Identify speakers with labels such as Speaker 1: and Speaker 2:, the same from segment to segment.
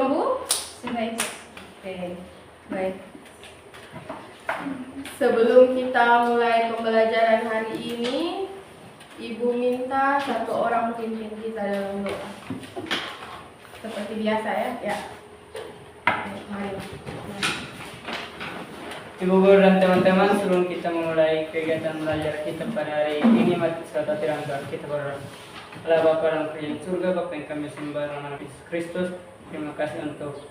Speaker 1: semua Bu? Sudah itu. Oke, baik. Sebelum kita mulai pembelajaran hari ini, Ibu minta satu orang pimpin kita dalam doa. Seperti biasa ya. Ya. Mari.
Speaker 2: Ibu guru dan teman-teman, sebelum kita memulai kegiatan belajar kita pada hari ini, mari kita tirangkan kita berdoa. Allah Bapa dalam kerajaan surga, Bapa yang kami sembah dalam nama Yesus Kristus, terima kasih untuk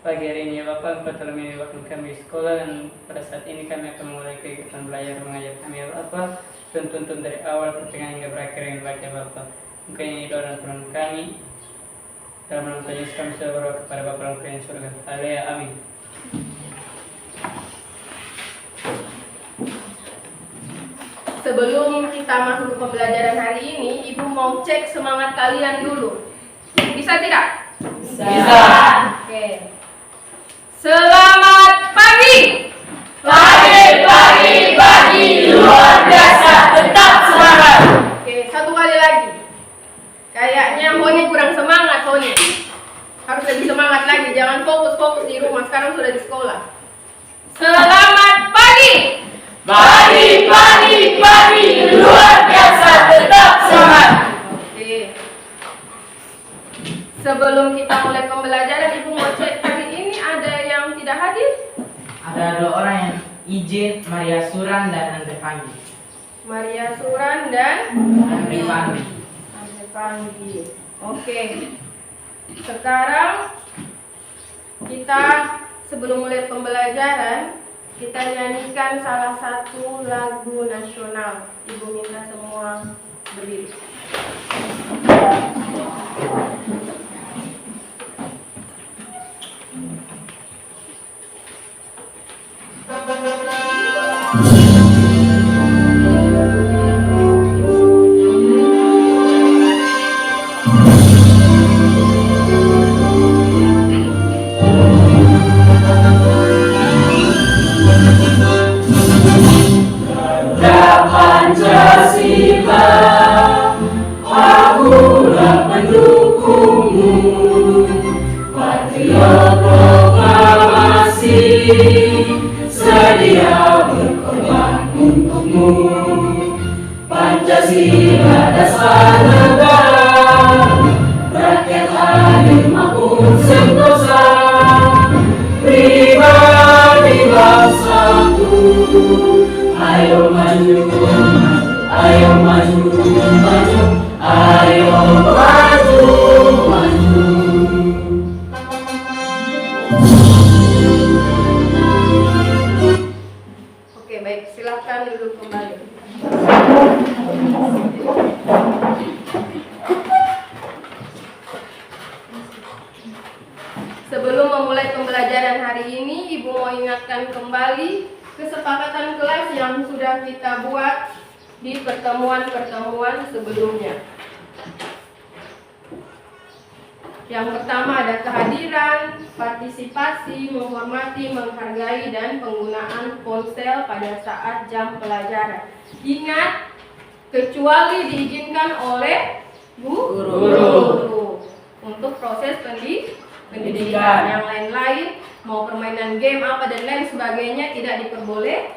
Speaker 2: pagi hari ini ya Bapak, Engkau telah menyebabkan kami di sekolah, dan pada saat ini kami akan memulai kegiatan belajar mengajar kami ya Bapak. Tuntun dari awal pertengahan hingga berakhir yang baik ya Bapak. Engkau yang doa dan Tuhan kami, dalam nama Tuhan Yesus kami sudah berdoa kepada Bapa dalam kerajaan surga. Haleluya, amin.
Speaker 1: Sebelum kita masuk ke pembelajaran hari ini, Ibu mau cek semangat kalian dulu. Bisa tidak?
Speaker 2: Bisa.
Speaker 1: Oke. Selamat pagi.
Speaker 3: Pagi luar biasa, tetap semangat.
Speaker 1: Oke, satu kali lagi. Kayaknya Honi kurang semangat, Honi. Harus lebih semangat lagi, jangan fokus-fokus di rumah, sekarang sudah di sekolah. Selamat pagi.
Speaker 3: Pagi luar biasa, tetap semangat.
Speaker 1: Oke. Sebelum kita mulai pembelajaran, Ibu mau cek hari ini ada yang tidak hadir?
Speaker 4: Ada dua orang yang izin, Maria Suran dan Andre Panggi.
Speaker 1: Maria Suran dan
Speaker 4: Andre Panggi.
Speaker 1: Andre Panggi. Oke. Sekarang kita sebelum mulai pembelajaran, kita nyanyikan salah satu lagu nasional. Ibu minta semua berdiri.
Speaker 3: Pancasila, akulah pendukungmu, patriot proklamasi, sedia berkorban untukmu. Pancasila dasar negara, rakyat adil maupun sentosa, pribadi bangsaku. Ayo maju, ayo maju, maju, ayo maju, maju.
Speaker 1: Oke, baik, silakan duduk kembali. Sebelum memulai pembelajaran hari ini, Ibu mau ingatkan kembali kesepakatan kelas yang sudah kita buat di pertemuan-pertemuan sebelumnya. Yang pertama ada kehadiran, partisipasi, menghormati, menghargai, dan penggunaan ponsel pada saat jam pelajaran. Ingat, kecuali diizinkan oleh guru untuk proses pendidikan. Yang lain-lain, mau permainan game apa dan lain sebagainya tidak diperbolehkan.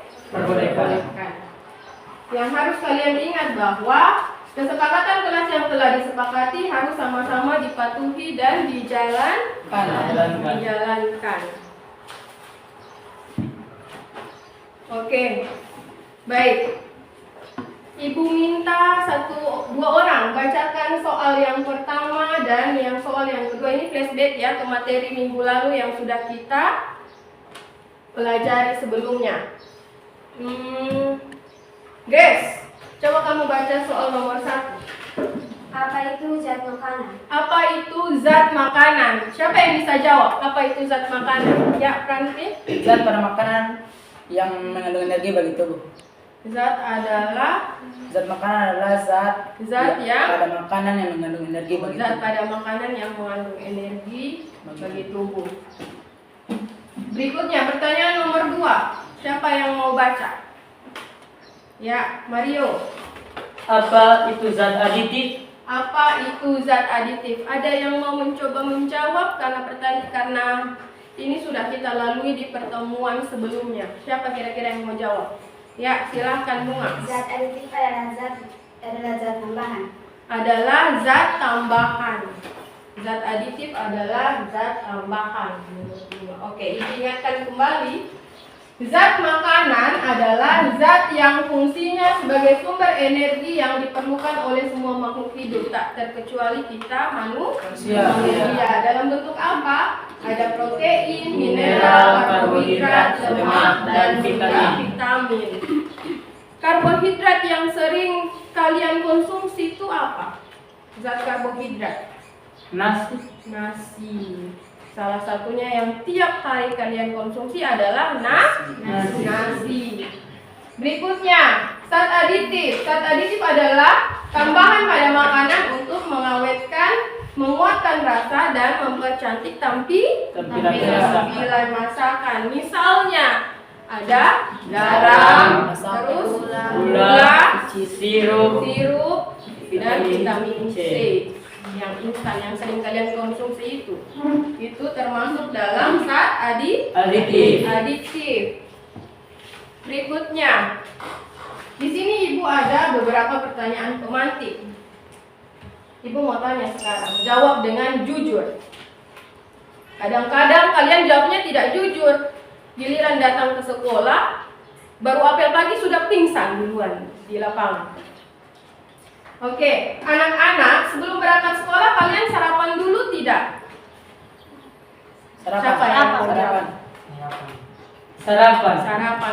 Speaker 1: Yang harus kalian ingat bahwa kesepakatan kelas yang telah disepakati harus sama-sama dipatuhi dan dijalankan. Oke, baik. Ibu minta dua orang bacakan soal yang pertama dan soal yang kedua. Ini flashback ya ke materi minggu lalu yang sudah kita pelajari sebelumnya. Guys, coba kamu baca soal nomor 1.
Speaker 5: Apa itu zat makanan?
Speaker 1: Apa itu zat makanan? Siapa yang bisa jawab? Apa itu zat makanan? Ya, Pranti.
Speaker 4: Zat pada makanan yang mengandung energi bagi tubuh.
Speaker 1: Zat
Speaker 4: makanan adalah zat
Speaker 1: yang
Speaker 4: pada makanan yang mengandung energi bagi
Speaker 1: zat
Speaker 4: tubuh.
Speaker 1: pada makanan yang mengandung energi bagi tubuh. Berikutnya pertanyaan nomor 2. Siapa yang mau baca? Ya, Mario.
Speaker 2: Apa itu zat aditif?
Speaker 1: Apa itu zat aditif? Ada yang mau mencoba menjawab karena ini sudah kita lalui di pertemuan sebelumnya. Siapa kira-kira yang mau jawab? Ya, silahkan Bunga.
Speaker 5: Zat aditif adalah zat tambahan.
Speaker 1: Adalah zat tambahan. Zat aditif adalah zat tambahan. Oke, diingatkan kembali. Zat makanan adalah zat yang fungsinya sebagai sumber energi yang diperlukan oleh semua makhluk hidup, tak terkecuali kita manusia. Dalam bentuk apa? Ada protein, mineral, karbohidrat, lemak, dan vitamin. Karbohidrat yang sering kalian konsumsi itu apa? Zat karbohidrat.
Speaker 2: Nasi.
Speaker 1: Salah satunya yang tiap hari kalian konsumsi adalah nasi. Berikutnya, zat aditif. Zat aditif adalah tambahan pada makanan untuk mengawetkan, menguatkan rasa, dan mempercantik tampilan masakan. Misalnya, ada garam, terus gula,
Speaker 2: sirup,
Speaker 1: dan vitamin C. Yang instan yang sering kalian konsumsi itu termasuk dalam zat aditif. Berikutnya, di sini Ibu ada beberapa pertanyaan pemantik. Ibu mau tanya sekarang, jawab dengan jujur. Kadang-kadang kalian jawabnya tidak jujur. Giliran datang ke sekolah, baru apel pagi sudah pingsan duluan di lapangan. Oke, anak-anak, sebelum berangkat sekolah kalian sarapan dulu tidak? Siapa yang mau jawab? Sarapan.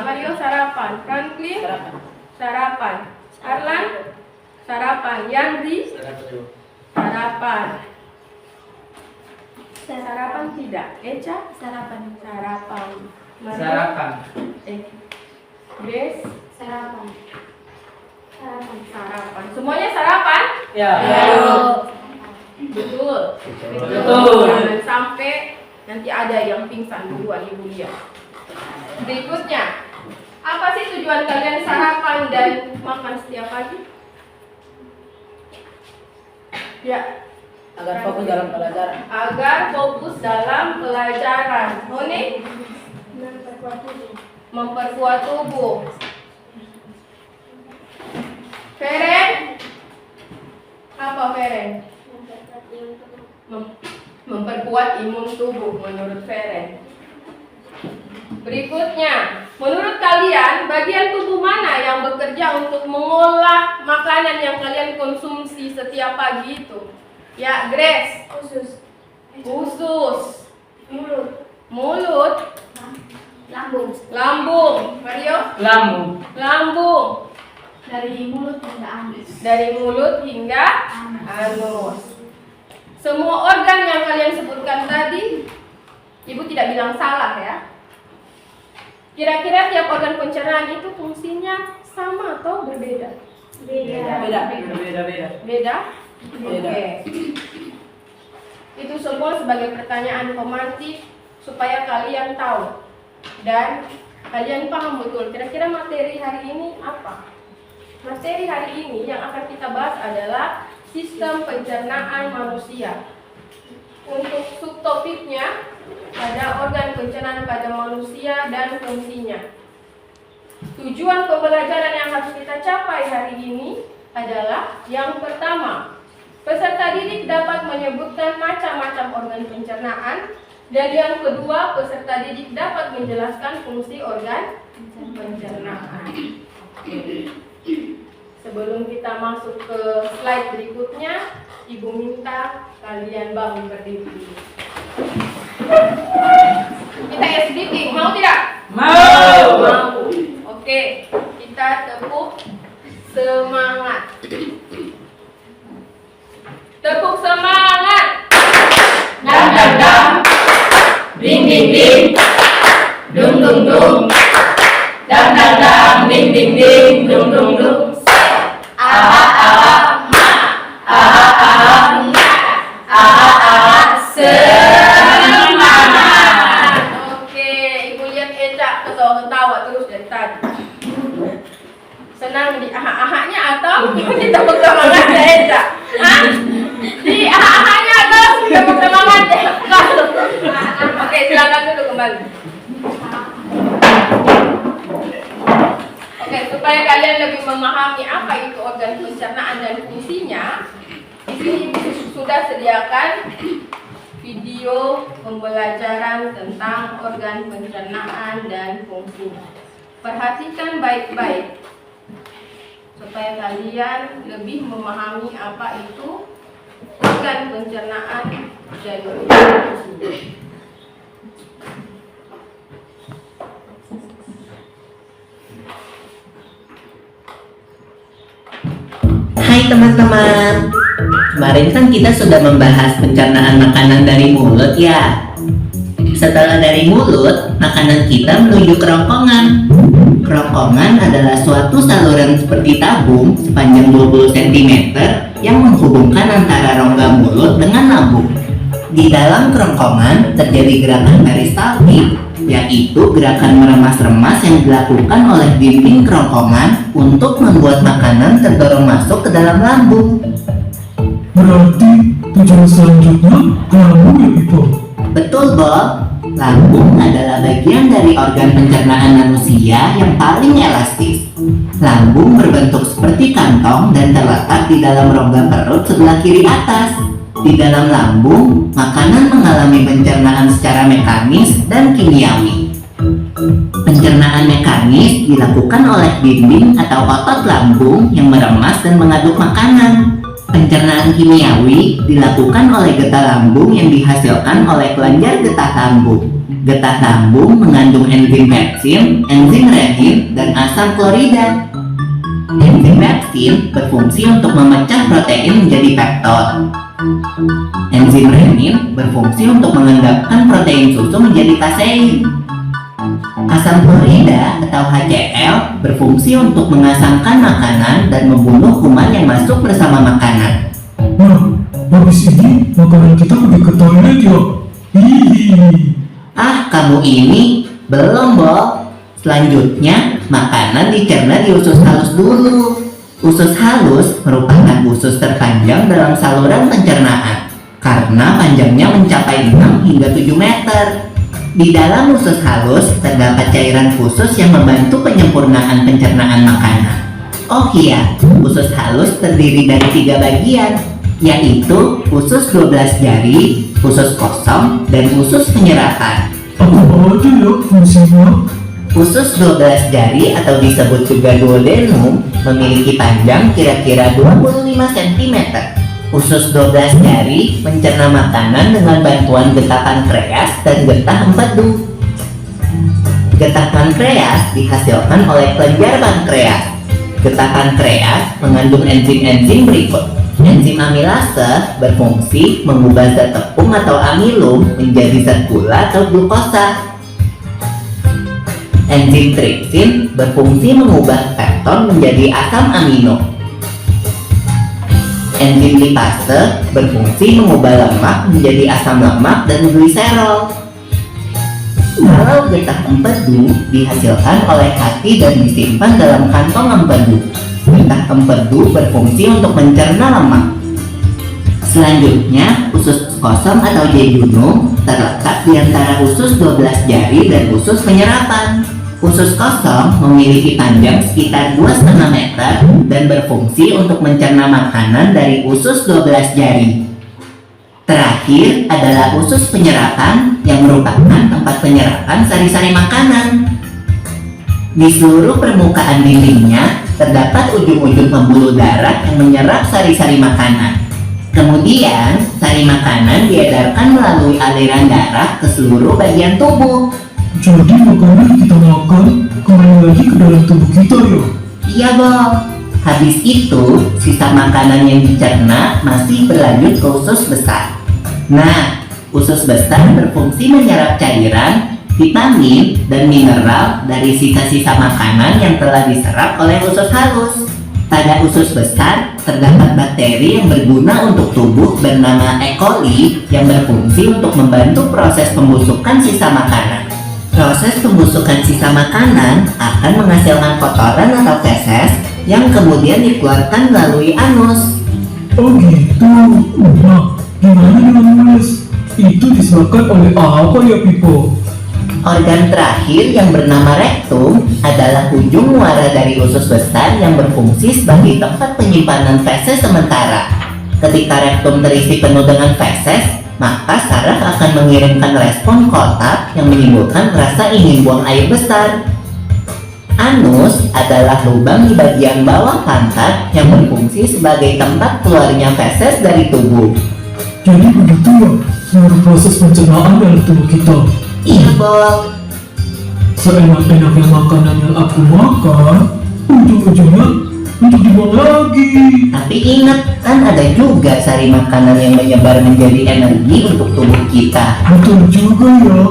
Speaker 1: Mario sarapan. Franklin sarapan. Arlan sarapan. Yandri sarapan. Sarapan tidak? Eca sarapan.
Speaker 2: sarapan.
Speaker 1: Grace
Speaker 5: Sarapan.
Speaker 1: sarapan. Semuanya sarapan?
Speaker 2: Ya.
Speaker 1: Betul. Jangan sampai nanti ada yang pingsan duluan, Ibu lihat. Berikutnya, apa sih tujuan kalian sarapan dan makan setiap pagi? Ya,
Speaker 3: Agar fokus dalam pelajaran.
Speaker 1: agar fokus dalam pelajaran. Moni? Memperkuat tubuh. Feren? Apa Feren? Memperkuat imun tubuh menurut Feren. Berikutnya, menurut kalian bagian tubuh mana yang bekerja untuk mengolah makanan yang kalian konsumsi setiap pagi itu? Ya, Grace. Usus. Mulut. Lambung. Mario? Lambung.
Speaker 5: Dari mulut hingga anus.
Speaker 1: Dari mulut hingga anus. Semua organ yang kalian sebutkan tadi, Ibu tidak bilang salah ya. Kira-kira tiap organ pencernaan itu fungsinya sama atau berbeda? Beda? Oke. Itu semua sebagai pertanyaan pemantik supaya kalian tahu dan kalian paham betul kira-kira materi hari ini apa. Materi hari ini yang akan kita bahas adalah sistem pencernaan manusia. Untuk subtopiknya ada organ pencernaan pada manusia dan fungsinya. Tujuan pembelajaran yang harus kita capai hari ini adalah yang pertama, peserta didik dapat menyebutkan macam-macam organ pencernaan, dan yang kedua, peserta didik dapat menjelaskan fungsi organ pencernaan. Sebelum kita masuk ke slide berikutnya, Ibu minta kalian bangun berdiri. Kita SDT, mau tidak? Mau. Oke, kita tepuk semangat. Tepuk semangat.
Speaker 3: Dam dam dam, ding ding ding, dung dung dung. Dam dam dam, ding ding ding, dung dung dung. Aha aha ma, aha aha na, aha aha semangat.
Speaker 1: Oke, Ibu lihat Eca ketawa-ketawa terus dari tadi. Senang di aha-ahanya atau di tepuk semangatnya Eca? Hah? silakan duduk kembali. Oke, supaya kalian lebih memahami apa itu organ pencernaan dan fungsinya, di sini sudah sediakan video pembelajaran tentang organ pencernaan dan fungsinya. Perhatikan baik-baik supaya kalian lebih memahami apa itu organ pencernaan dan fungsinya.
Speaker 3: Hai teman-teman, kemarin kan kita sudah membahas pencernaan makanan dari mulut ya. Setelah dari mulut, makanan kita menuju kerongkongan. Kerongkongan adalah suatu saluran seperti tabung sepanjang 20 cm yang menghubungkan antara rongga mulut dengan lambung. Di dalam kerongkongan terjadi gerakan peristaltik, yaitu gerakan meremas-remas yang dilakukan oleh dinding kerongkongan untuk membuat makanan terdorong masuk ke dalam lambung.
Speaker 6: Berarti tujuan selanjutnya ke lambung ya Ipo?
Speaker 3: Betul, Bob. Lambung adalah bagian dari organ pencernaan manusia yang paling elastis. Lambung berbentuk seperti kantong dan terletak di dalam rongga perut sebelah kiri atas. Di dalam lambung, makanan mengalami pencernaan secara mekanis dan kimiawi. Pencernaan mekanis dilakukan oleh dinding atau otot lambung yang meremas dan mengaduk makanan. Pencernaan kimiawi dilakukan oleh getah lambung yang dihasilkan oleh kelenjar getah lambung. Getah lambung mengandung enzim pepsin, enzim renin, dan asam klorida. Enzim pepsin berfungsi untuk memecah protein menjadi peptid. Enzim renin berfungsi untuk mengendapkan protein susu menjadi kasein. Asam klorida atau HCl berfungsi untuk mengasamkan makanan dan membunuh kuman yang masuk bersama makanan.
Speaker 6: Nah, habis ini makanan kita pergi ke toilet ya? Hihi.
Speaker 3: Ah, kamu ini belum, Bob. Selanjutnya, makanan dicerna di usus halus dulu. Usus halus merupakan usus terpanjang dalam saluran pencernaan karena panjangnya mencapai 6 hingga 7 meter. Di dalam usus halus terdapat cairan khusus yang membantu penyempurnaan pencernaan makanan. Oh iya, usus halus terdiri dari 3 bagian, yaitu usus 12 jari, usus kosong, dan usus penyerapan.
Speaker 6: Apa aja ya fungsinya?
Speaker 3: Usus 12 jari atau disebut juga duodenum memiliki panjang kira-kira 25 cm. Usus 12 jari mencerna makanan dengan bantuan getah pankreas dan getah empedu. Getah pankreas dihasilkan oleh kelenjar pankreas. Getah pankreas mengandung enzim-enzim berikut. Enzim amilase berfungsi mengubah zat tepung atau amilum menjadi zat gula atau glukosa. Enzim tripsin berfungsi mengubah pepton menjadi asam amino. Enzim lipase berfungsi mengubah lemak menjadi asam lemak dan gliserol. Kalau getah empedu dihasilkan oleh hati dan disimpan dalam kantong empedu. Getah empedu berfungsi untuk mencerna lemak. Selanjutnya, usus kosong atau jejunum terletak di antara usus 12 jari dan usus penyerapan. Usus kosong memiliki panjang sekitar 2,5 meter dan berfungsi untuk mencerna makanan dari usus 12 jari. Terakhir adalah usus penyerapan yang merupakan tempat penyerapan sari-sari makanan. Di seluruh permukaan dindingnya terdapat ujung-ujung pembuluh darah yang menyerap sari-sari makanan. Kemudian, sari makanan diedarkan melalui aliran darah ke seluruh bagian tubuh.
Speaker 6: Jadi makanan kita makan kembali lagi ke dalam tubuh kita ya?
Speaker 3: Iya, Bob. Habis itu, sisa makanan yang dicerna masih berlanjut ke usus besar. Nah, usus besar berfungsi menyerap cairan, vitamin, dan mineral dari sisa-sisa makanan yang telah diserap oleh usus halus. Pada usus besar, terdapat bakteri yang berguna untuk tubuh bernama E. coli yang berfungsi untuk membantu proses pembusukan sisa makanan. Proses pembusukan sisa makanan akan menghasilkan kotoran atau feses yang kemudian dikeluarkan melalui anus.
Speaker 6: Oh gitu. Nah, gimana dengan mules? Itu disebabkan oleh apa ya, Pipo?
Speaker 3: Organ terakhir yang bernama rektum adalah ujung muara dari usus besar yang berfungsi sebagai tempat penyimpanan feses sementara. Ketika rektum terisi penuh dengan feses, maka saraf akan mengirimkan respon kotak yang menimbulkan rasa ingin buang air besar. Anus adalah lubang di bagian bawah pantat yang berfungsi sebagai tempat keluarnya feses dari tubuh.
Speaker 6: Jadi begitu ya, seluruh proses pencernaan dalam tubuh kita.
Speaker 3: Iya, Bol.
Speaker 6: Seenak-enaknya makanan yang aku makan, ujung-ujungnya untuk dibuang lagi.
Speaker 3: Tapi ingat, kan ada juga sari makanan yang menyebar menjadi energi untuk tubuh kita.
Speaker 6: Betul juga ya.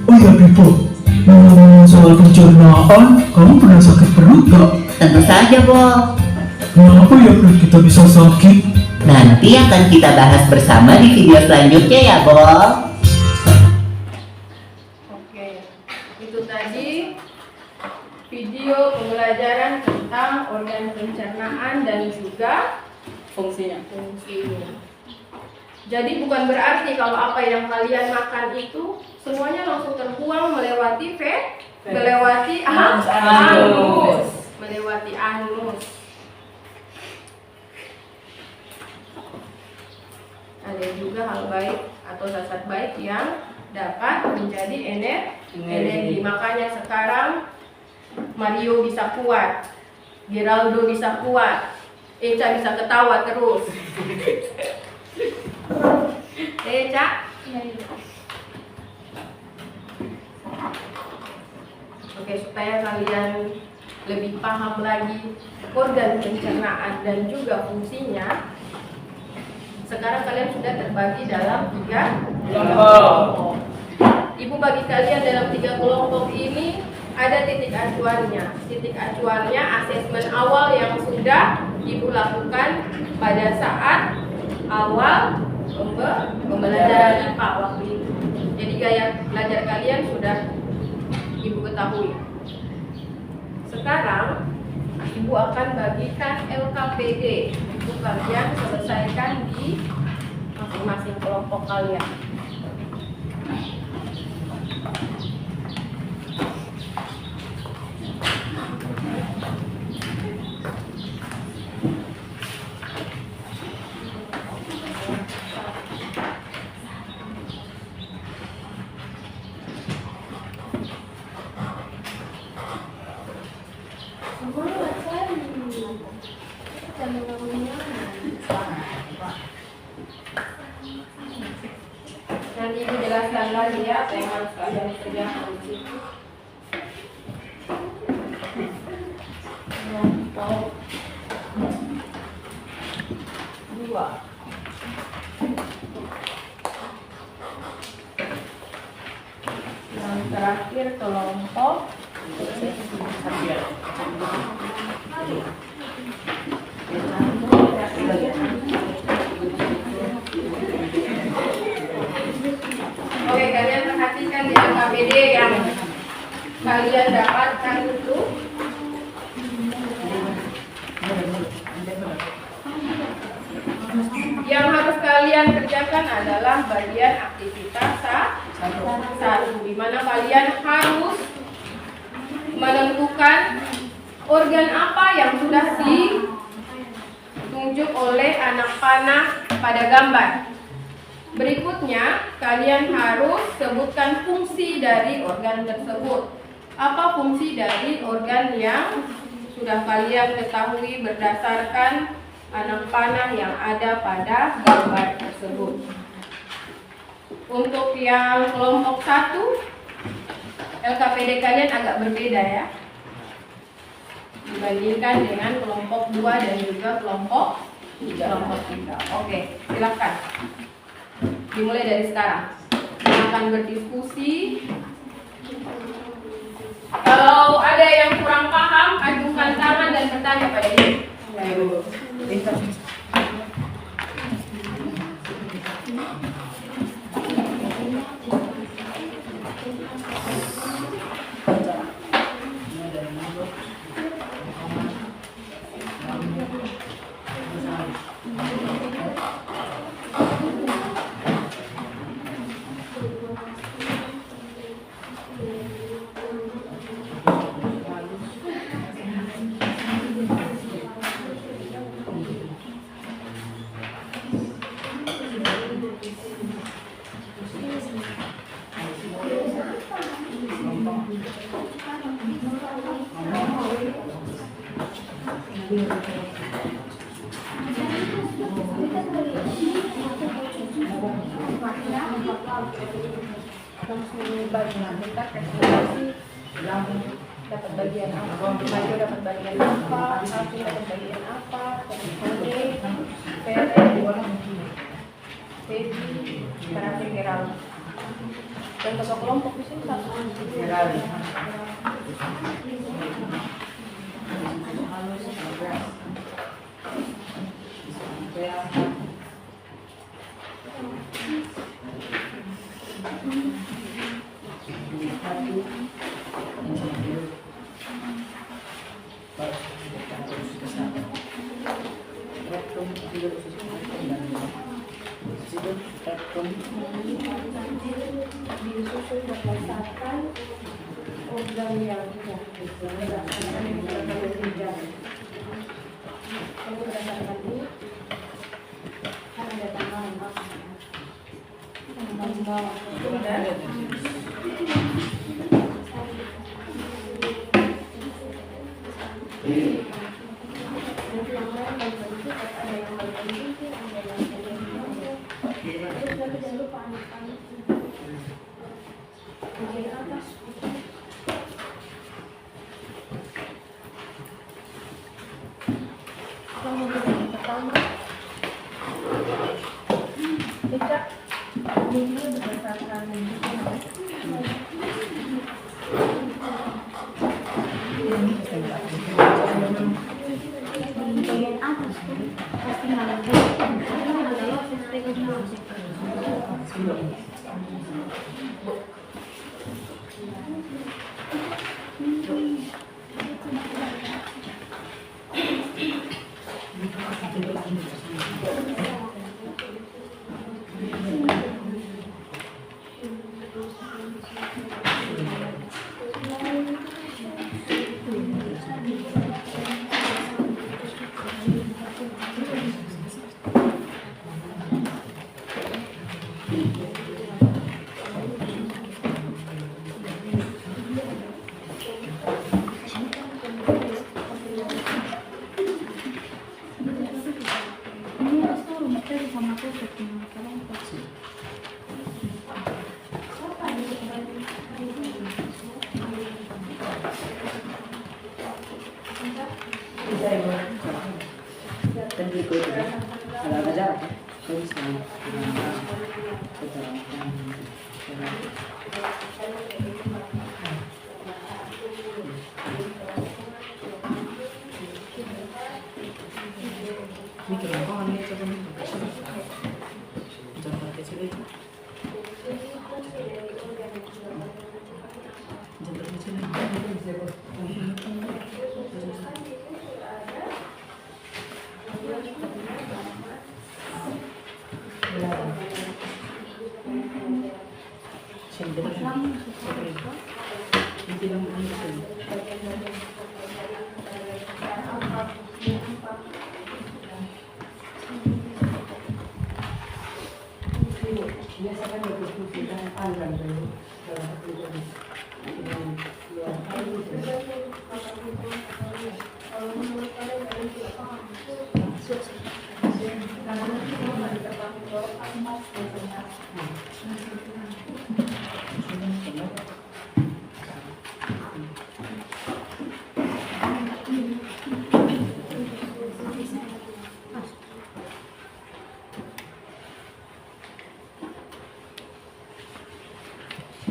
Speaker 6: Oh ya, Pipo, ngomongin soal pencernaan, kamu pernah sakit perut gak?
Speaker 3: Tentu saja, Bol.
Speaker 6: Kenapa ya perut kita bisa sakit?
Speaker 3: Nanti akan kita bahas bersama di video selanjutnya ya, Bol.
Speaker 1: Oke, itu tadi video pembelajaran tentang organ pencernaan dan juga
Speaker 2: Fungsinya.
Speaker 1: fungsinya. Jadi bukan berarti kalau apa yang kalian makan itu semuanya langsung terbuang melewati anus. Melewati anus. Ada juga hal baik atau zat baik yang dapat menjadi energi. Makanya sekarang Mario bisa kuat, Geraldo bisa kuat, Eca bisa ketawa terus. Eca, oke, supaya kalian lebih paham lagi organ pencernaan dan juga fungsinya. Sekarang kalian sudah terbagi dalam 3 kelompok. Ibu bagi kalian dalam 3 kelompok ini ada titik acuannya. Titik acuannya asesmen awal yang sudah Ibu lakukan pada saat awal pembelajaran IPA waktu itu. Jadi gaya belajar kalian sudah Ibu ketahui. Sekarang Ibu akan bagikan LKPD untuk kalian selesaikan di masing-masing kelompok kalian. Nanti Ibu jelaskan lagi ya apa yang harus kalian kerjakan di situ. Kelompok 2. Yang terakhir kelompok Oke, kalian perhatikan di LKPD yang kalian dapatkan itu. Yang harus kalian kerjakan adalah bagian aktivitas 1, di mana kalian harus menentukan organ apa yang sudah ditunjuk oleh anak panah pada gambar. Berikutnya, kalian harus sebutkan fungsi dari organ tersebut. Apa fungsi dari organ yang sudah kalian ketahui berdasarkan anak panah yang ada pada gambar tersebut. Untuk yang kelompok 1, LKPD kalian agak berbeda ya, dibandingkan dengan kelompok 2 dan juga kelompok 3. Oke, silakan. Dimulai dari sekarang. Kita akan berdiskusi. Kalau ada yang kurang paham, ajukan tangan dan bertanya pada ini. dapat bagian apa, Maju dapat bagian apa, Alvin dapat bagian apa, Kode, Pere, Baby, berarti Geral. Dan ketua kelompok di sini satu.
Speaker 4: Geral.
Speaker 1: Disusun berdasarkan program yang berdasarkan ini kan ada tambahan apa?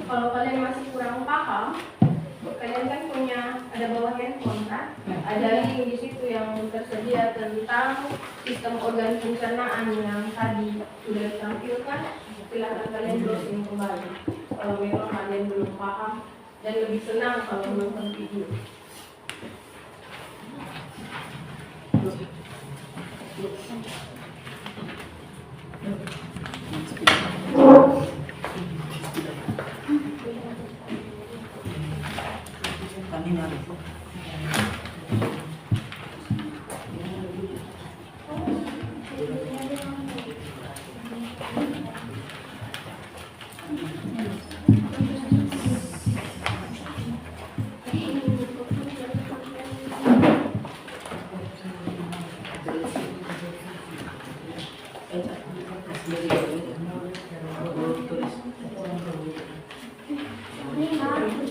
Speaker 1: Kalau kalian masih kurang paham, kalian kan punya ada bawah handphone kan? Ada link di situ yang tersedia tentang sistem organ pencernaan yang tadi sudah ditampilkan. Silakan kalian browsing kembali. Kalau memang kalian belum paham dan lebih senang kalau menonton video.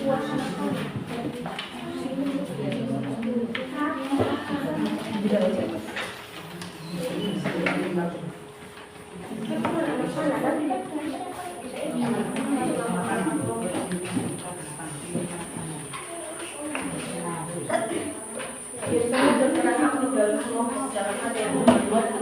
Speaker 1: Biasanya berperan aktif dalam semua masyarakat yang membuat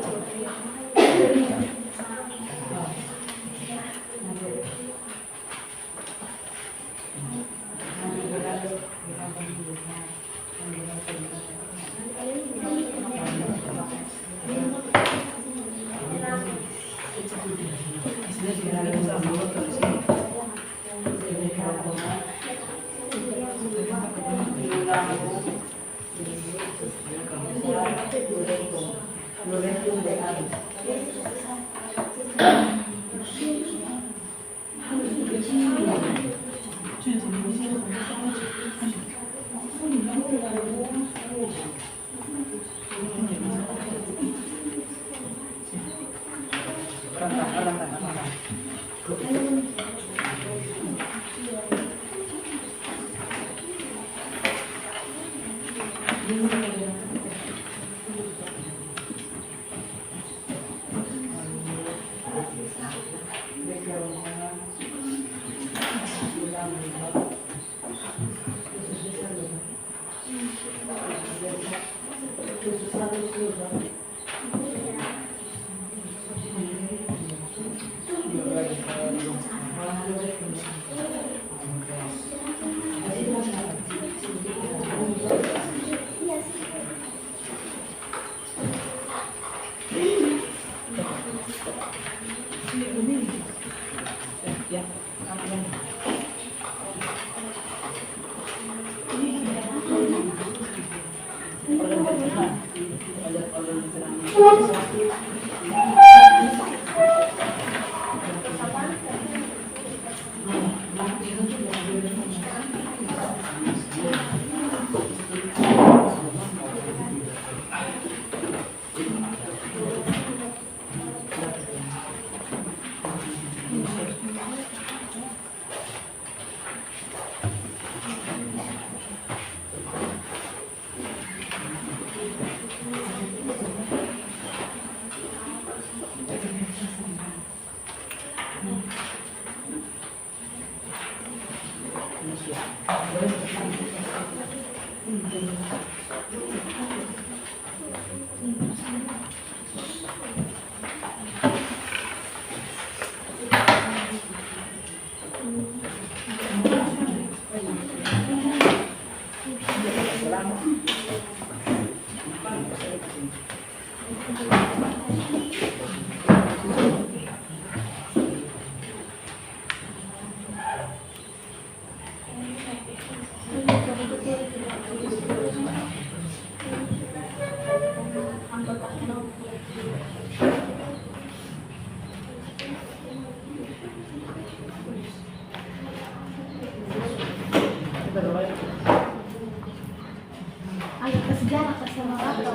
Speaker 5: agak ke sejarah ke sama atau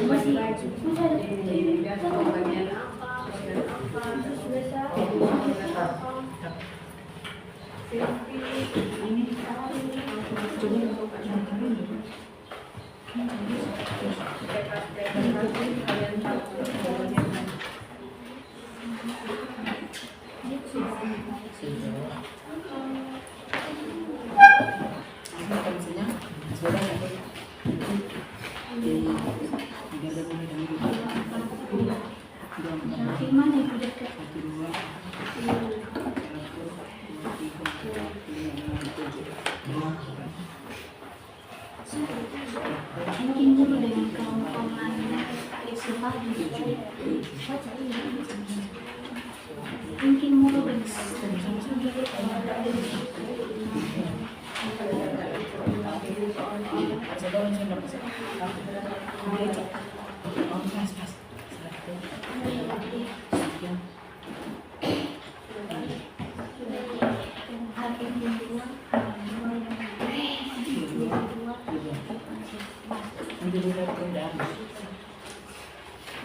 Speaker 5: masih mungkin dulu dengan kelompok sifat mungkin mulu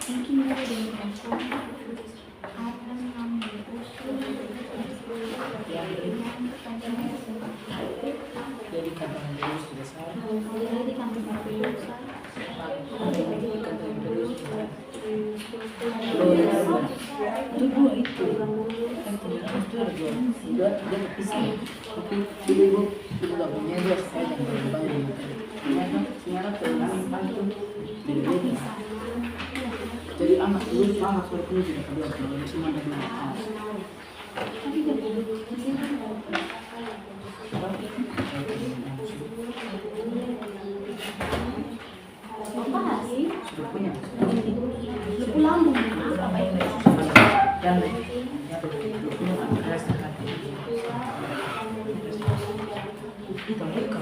Speaker 5: mungkin mulu dengan kelompok akan mengambil usul
Speaker 3: Udah dia berpisah. Tapi ibu gak punya dia saya yang berbayar. Ternyata sekarang terlalu pantul. Jadi anak dulu sama seperti ini tidak kedua kalau cuma ada dua.
Speaker 5: Bapak sih?
Speaker 3: Sudah punya.
Speaker 5: Lu pulang dengan apa itu?
Speaker 3: Dan ya sudah punya anak keras hati. Itu mereka.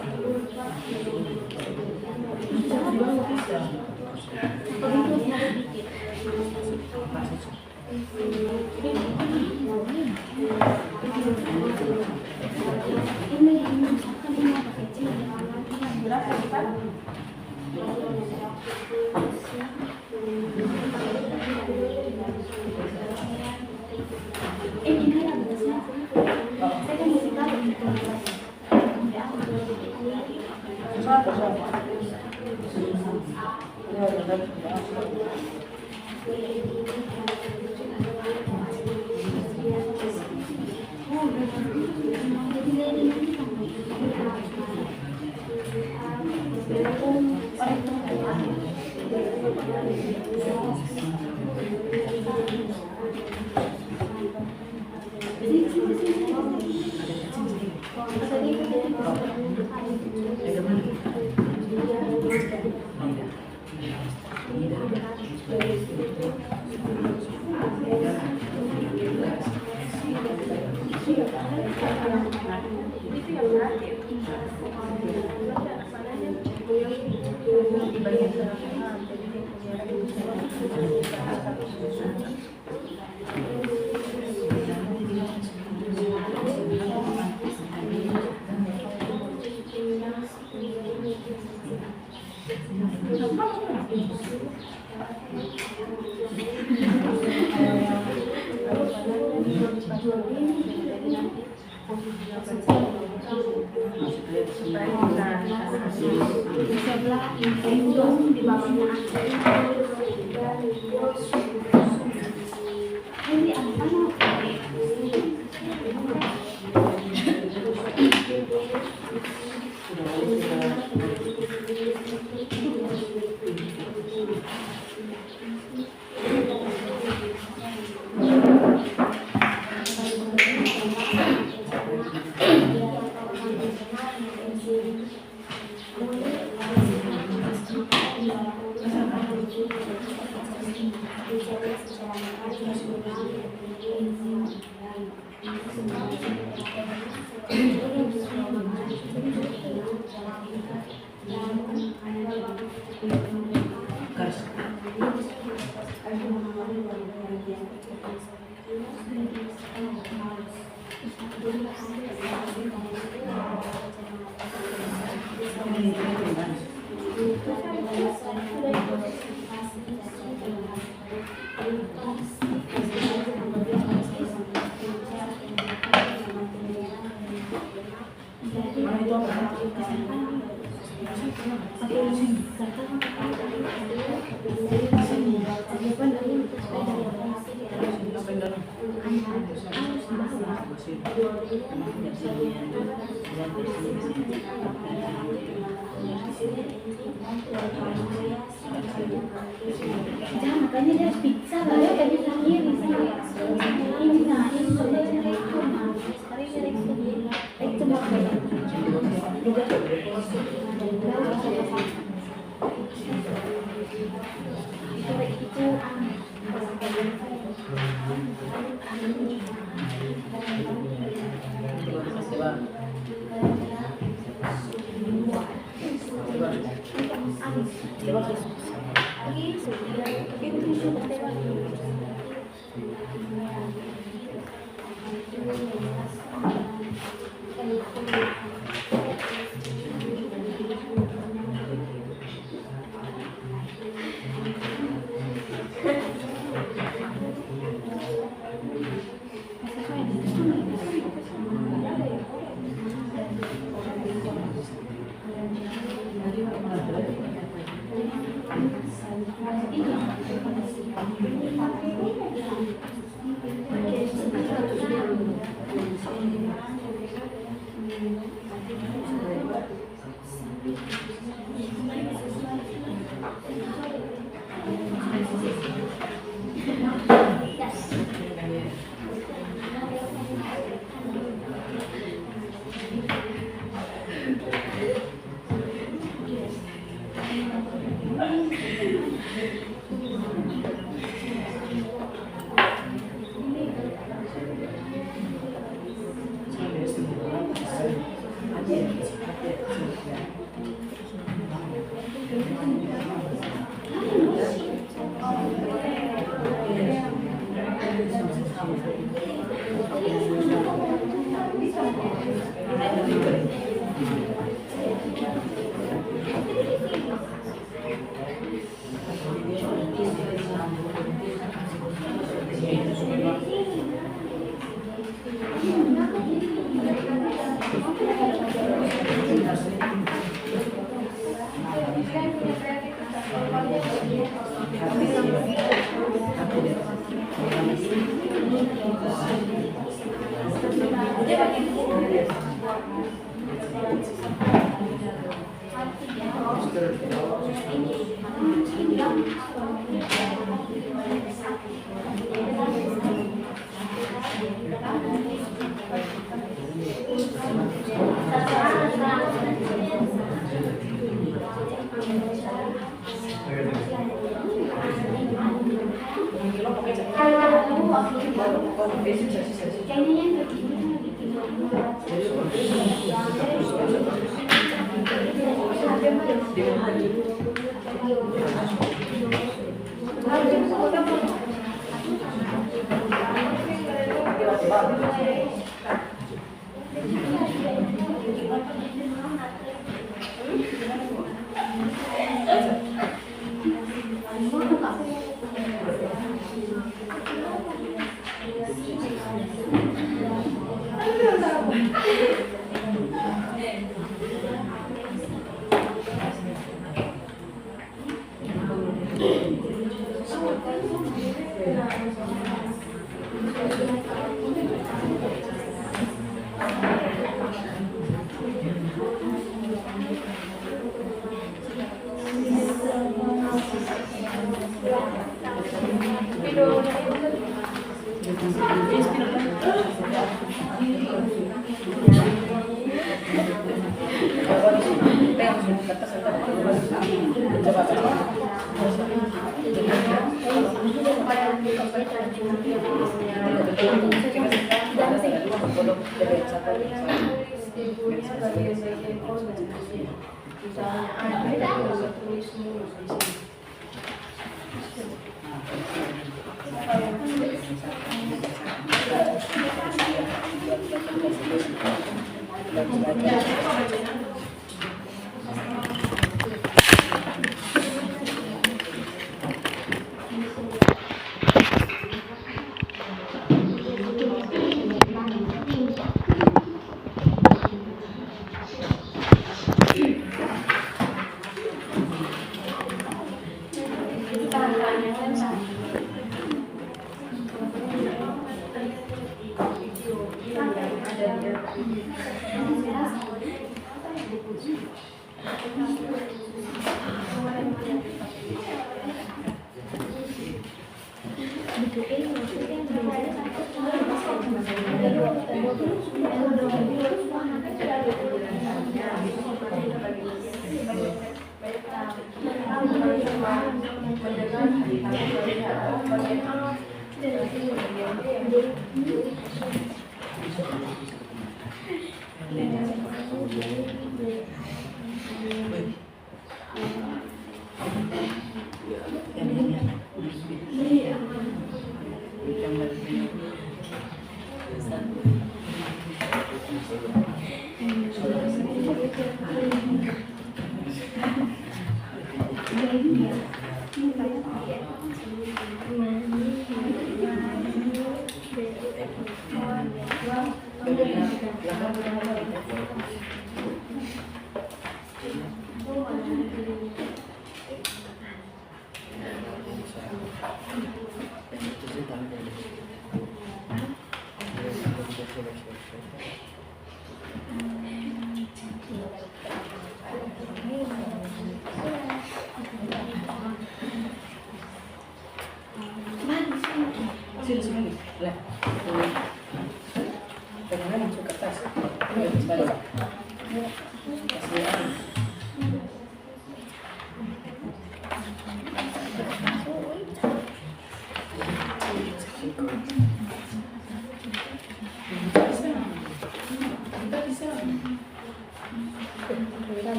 Speaker 5: Sebelah indung di bawahnya ini apa jangan makanya dia pizza lah ya tadi sendiri ini nah ini sebenarnya itu nah sekarang itu mau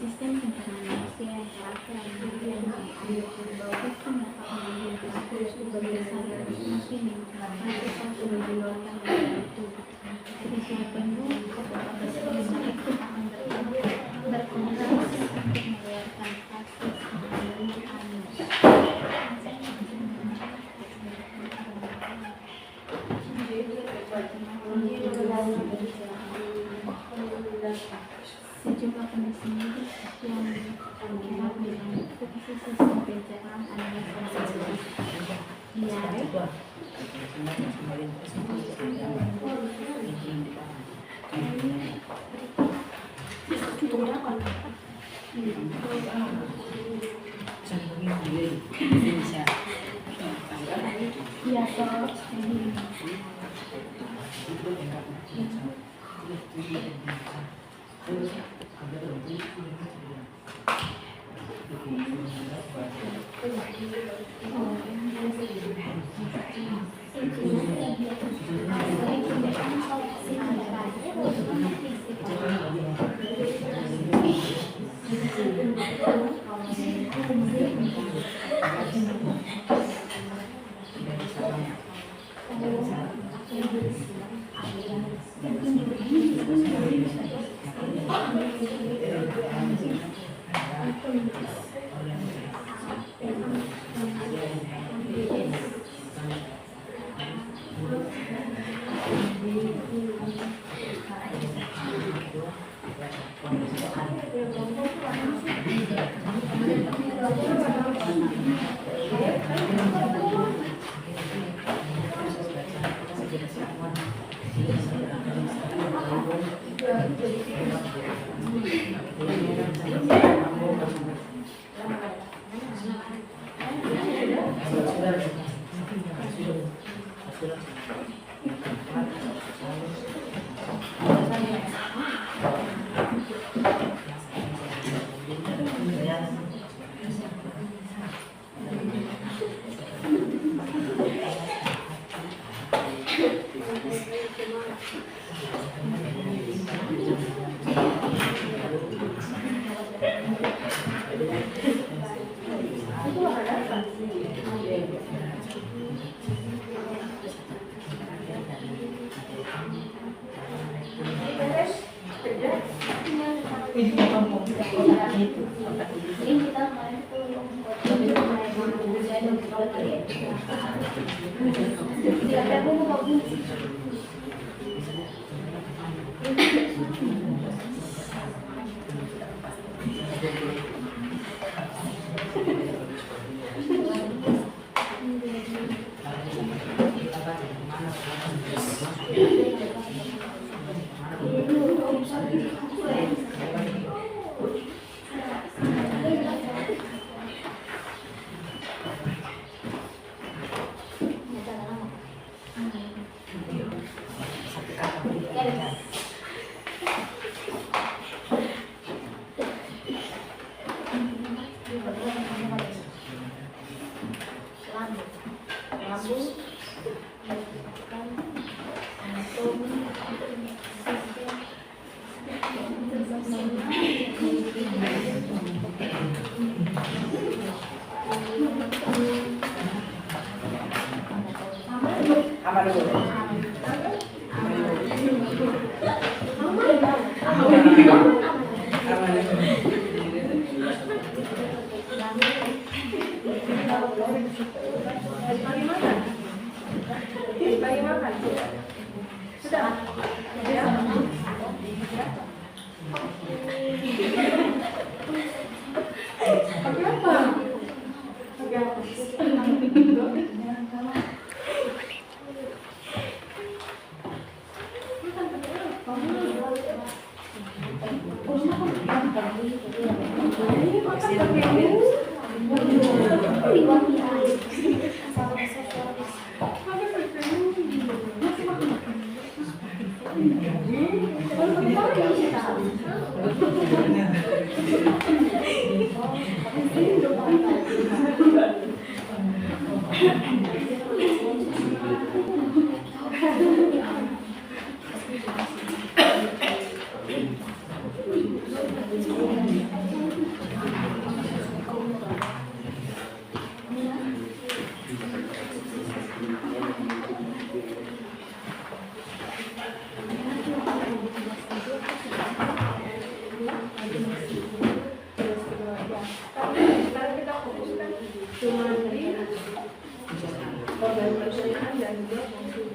Speaker 5: Sistem pencernaan manusia yang terakhir yang kemudian bahwa sistem dapat mengambil pelaku sebagai sadar masing satu mengeluarkan dari itu. Jadi siapa penuh kepada bersama itu akan berkontrasi untuk mengeluarkan kasus dari sejumlah kondisi medis yang kerap dengan sistem pencernaan diare,
Speaker 1: Bagi makan. Sudah. Ya. Pakai apa? Pakai apa? Sekarang kita fokuskan cuma di organ pencernaan dan juga fungsi.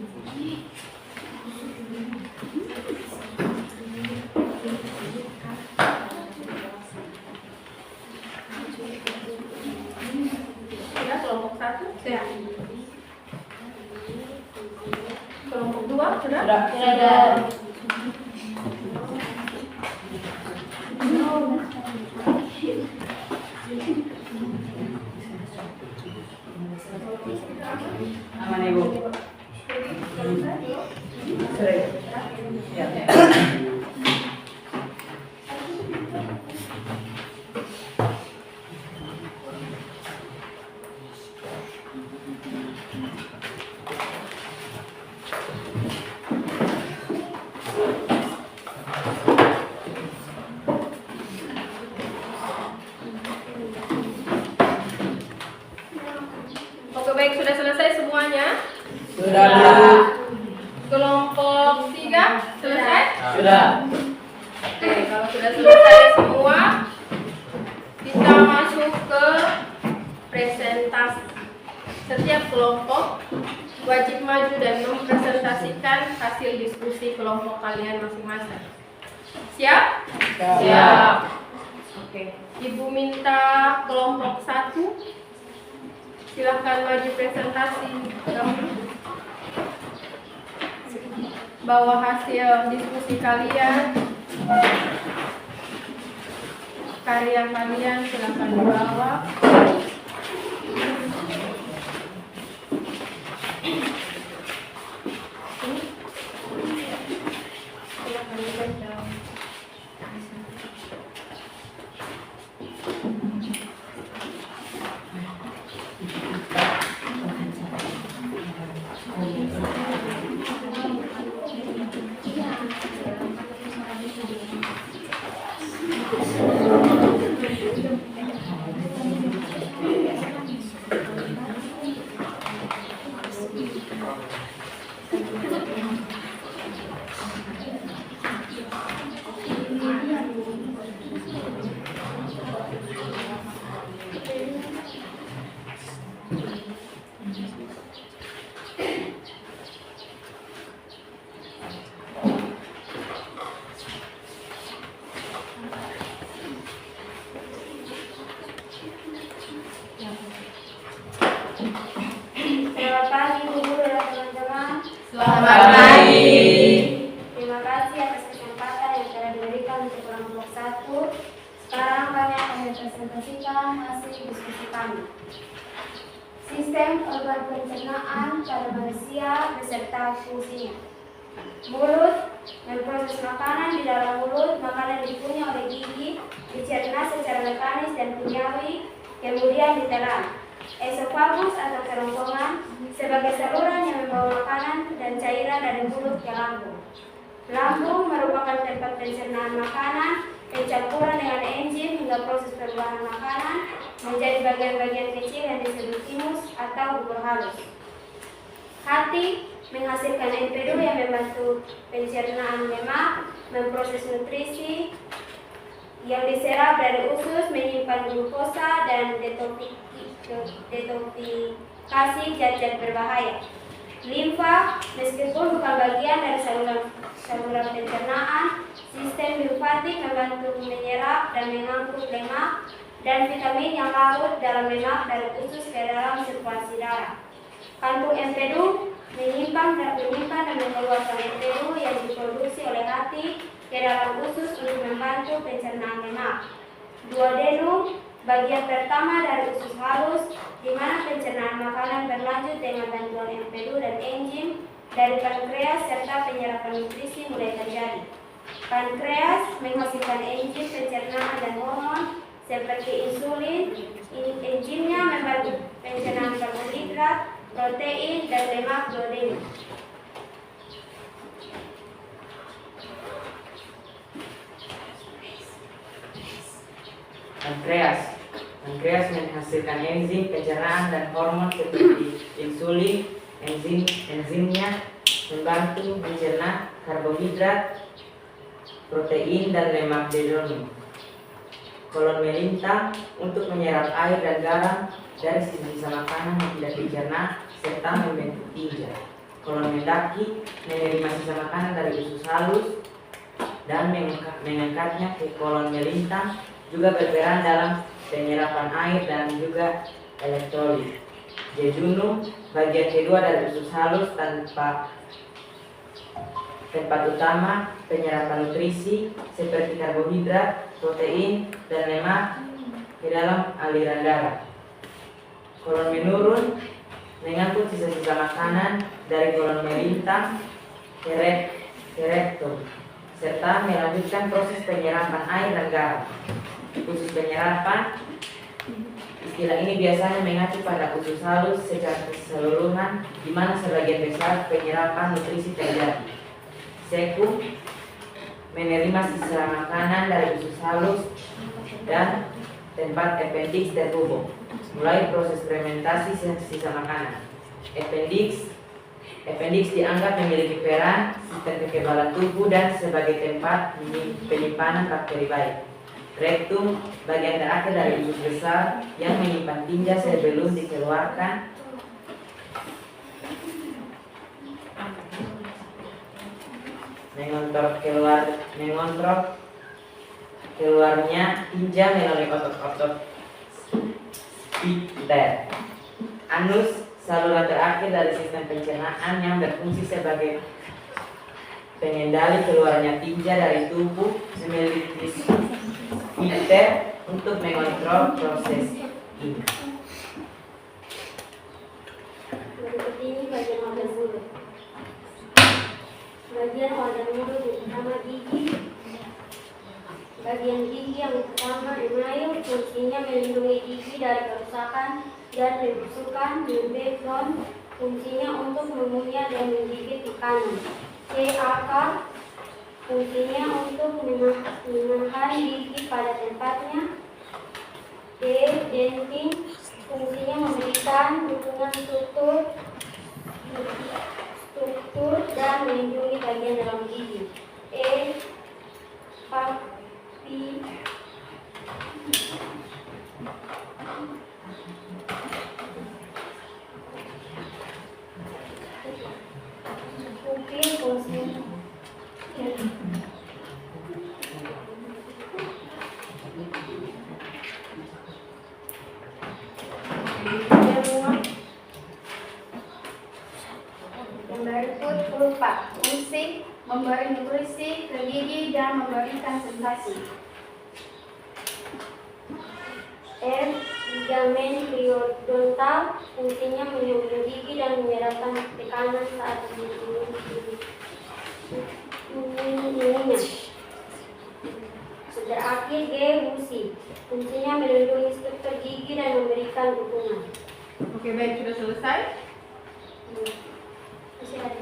Speaker 1: Ya, kelompok 1 sudah. Kelompok 2 sudah?
Speaker 3: Sudah.
Speaker 2: Aman Ibu. Ya.
Speaker 1: Oke, baik, sudah selesai semuanya.
Speaker 3: Sudah, Bu.
Speaker 1: Kelompok 3 selesai?
Speaker 3: Sudah.
Speaker 1: Oke, kalau sudah selesai semua, kita masuk ke presentasi. Setiap kelompok wajib maju dan mempresentasikan hasil diskusi kelompok kalian masing-masing. Siap?
Speaker 3: Siap.
Speaker 1: Oke. Ibu minta kelompok 1. Silahkan maju presentasi. Bawa hasil diskusi kalian. Karya kalian silahkan dibawa. Silahkan dibaca.
Speaker 5: Selamat pagi Bu Guru dan teman-teman.
Speaker 1: Selamat pagi.
Speaker 5: Terima kasih atas kesempatan yang telah diberikan untuk kelompok 1. Sekarang kami akan mempresentasikan hasil diskusi kami. Sistem organ pencernaan pada manusia beserta fungsinya. Mulut memproses makanan di dalam mulut. Makanan dikunyah oleh gigi, dicerna secara mekanis dan kimiawi, kemudian ditelan. Esofagus atau kerongkongan sebagai saluran yang membawa makanan dan cairan dari mulut ke lambung. Lambung merupakan tempat pencernaan makanan, pencampuran dengan enzim hingga proses perubahan makanan menjadi bagian-bagian kecil yang disebut timus atau bubur halus. Hati menghasilkan empedu yang membantu pencernaan lemak, memproses nutrisi yang diserap dari usus, menyimpan glukosa dan detoksifikasi zat-zat berbahaya. Limfa, meskipun bukan bagian dari saluran pencernaan, sistem limfatik membantu menyerap dan mengangkut lemak dan vitamin yang larut dalam lemak dari usus ke dalam sirkulasi darah. Kantung empedu menyimpan dan mengeluarkan empedu yang diproduksi oleh hati ke dalam usus untuk membantu pencernaan lemak. Duodenum, bagian pertama dari usus halus, di mana pencernaan makanan berlanjut dengan bantuan empedu dan enzim dari pankreas serta penyerapan nutrisi mulai terjadi. Pankreas menghasilkan enzim pencernaan dan hormon seperti insulin. Enzimnya membantu pencernaan karbohidrat, protein, dan lemak duodenum.
Speaker 4: Pankreas menghasilkan enzim pencernaan dan hormon seperti insulin. Enzimnya membantu mencerna karbohidrat, protein, dan lemak duodenum. Kolon melintang untuk menyerap air dan garam dari sisa makanan yang tidak dicerna serta membentuk tinja. Kolon mendaki menerima sisa makanan dari usus halus dan mengangkatnya ke kolon melintang, juga berperan dalam penyerapan air dan juga elektrolit. Jejunum, bagian kedua dari usus halus tempat utama penyerapan nutrisi seperti karbohidrat, protein, dan lemak ke dalam aliran darah. Kolon menurun mengangkut sisa-sisa makanan dari kolon melintang ke rektum serta melanjutkan proses penyerapan air dan garam. Usus penyerapan, istilah ini biasanya mengacu pada usus halus secara keseluruhan, di mana sebagian besar penyerapan nutrisi terjadi. Sekum, menerima sisa makanan dari usus halus dan tempat appendix terhubung, mulai proses fermentasi sisa makanan. Appendix dianggap memiliki peran sistem kekebalan tubuh dan sebagai tempat penyimpanan bakteri baik. Rektum, bagian terakhir dari usus besar yang menyimpan tinja sebelum dikeluarkan mengontrol keluarnya tinja melalui otot-otot sphincter. Anus, saluran terakhir dari sistem pencernaan yang berfungsi sebagai pengendali keluarnya tinja dari tubuh, memiliki sphincter untuk mengontrol proses ini.
Speaker 5: Berikut ini bagian organ mulut. Bagian organ mulut yang pertama gigi. Bagian gigi yang pertama email, fungsinya melindungi gigi dari kerusakan dan pembusukan. Backbone, fungsinya untuk mengunyah dan menggigit makanan. Akar, fungsinya untuk menahan gigi pada tempatnya. Dentin, fungsinya memberikan dukungan struktur dan melindungi bagian dalam gigi. Pupil, fungsinya
Speaker 3: Yang berikut pulpa, fungsi memberi nutrisi ke gigi dan memberikan sensasi.
Speaker 5: ligamen periodontal, fungsinya melindungi gigi dan menyerapkan tekanan saat mengunyah. Terakhir gusi, fungsinya melindungi struktur gigi dan memberikan dukungan.
Speaker 1: Oke, baik, sudah selesai.
Speaker 5: Masih ada.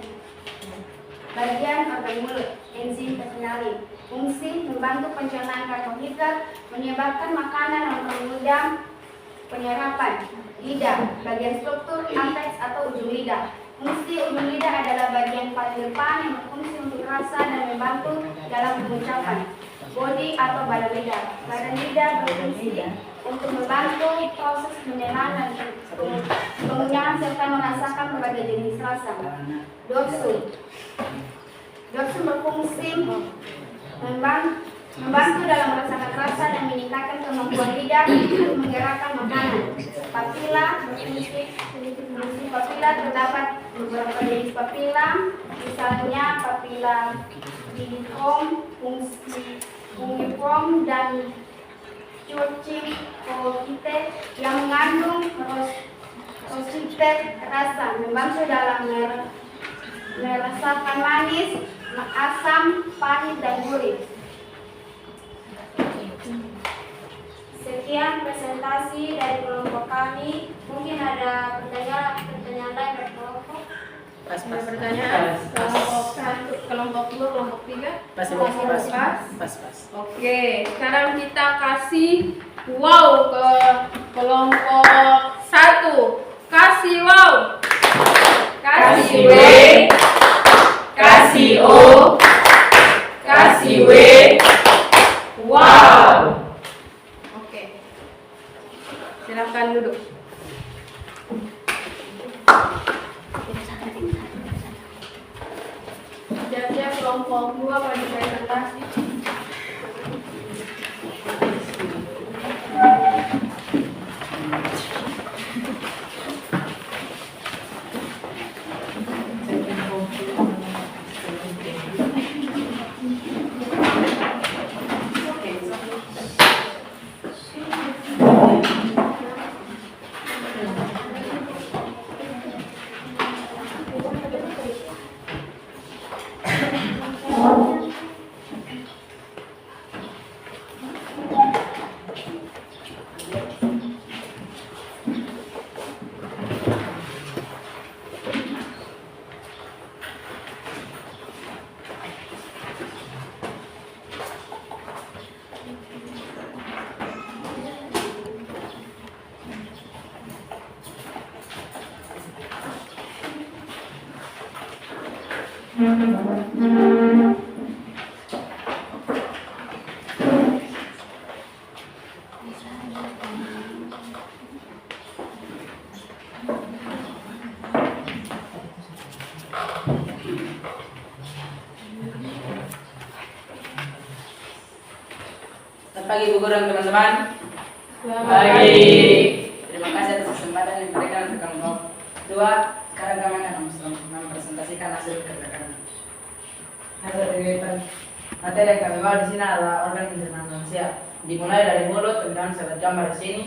Speaker 3: Bagian organ mulut, enzim penyalin, fungsi membantu pencernaan karbohidrat, menyebabkan makanan mengundang penyerapan. Lidah, bagian struktur apex atau ujung lidah. Fungsi ujung lidah adalah bagian paling depan yang berfungsi untuk rasa dan membantu dalam pengucapan. Bodi atau badan lidah. Badan lidah berfungsi untuk membantu proses menenang dan pengunyahan serta merasakan berbagai jenis rasa. Dorsum. Dorsum berfungsi membantu dalam merasakan rasa dan meningkatkan kemampuan lidah untuk menggerakkan makanan. Papila berfungsi papila terdapat beberapa jenis papila, misalnya papila gingiform, fungiform, dan Churchill Colite yang mengandung rositet rasa, membantu dalam merasakan manis, asam, pahit, dan gurih. Sekian presentasi dari kelompok kami. Mungkin ada pertanyaan lain dari kelompok.
Speaker 1: Ada pertanyaan? Kelompok 1, kelompok 2, kelompok 3? Pas. Oke, sekarang kita kasih wow ke kelompok 1. Kasih wow. Kasih W. Kasih O. Kasih W. Wow. Oke. Silakan duduk. Siap-siap kelompok 2 pada presentasi.
Speaker 3: Selamat pagi Bu Guru dan teman-teman.
Speaker 2: Pagi.
Speaker 3: Terima kasih atas kesempatan yang diberikan untuk kelompok 2. Sekarang kami akan mempresentasikan hasil kerja kami. Hasil kegiatan materi yang kami bawa di sini adalah organ pencernaan manusia. Dimulai dari mulut, kemudian saya lihat gambar di sini.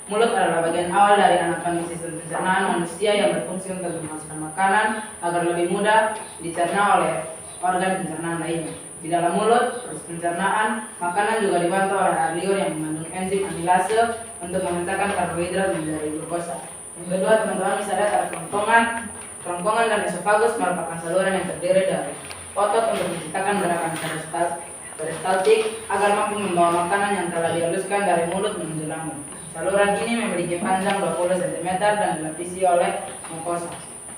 Speaker 3: Mulut adalah bagian awal dari anatomi sistem pencernaan manusia yang berfungsi untuk memasukkan makanan agar lebih mudah dicerna oleh organ pencernaan lainnya. Di dalam mulut, proses pencernaan makanan juga dibantu oleh air liur yang mengandung enzim amilase untuk memecahkan karbohidrat menjadi glukosa. Yang kedua, teman-teman bisa lihat ada kerongkongan dan esofagus merupakan saluran yang terdiri dari otot untuk menciptakan gerakan peristaltik agar mampu membawa makanan yang telah dihaluskan dari mulut menuju lambung. Saluran ini memiliki panjang 20 cm dan dilapisi oleh mukosa.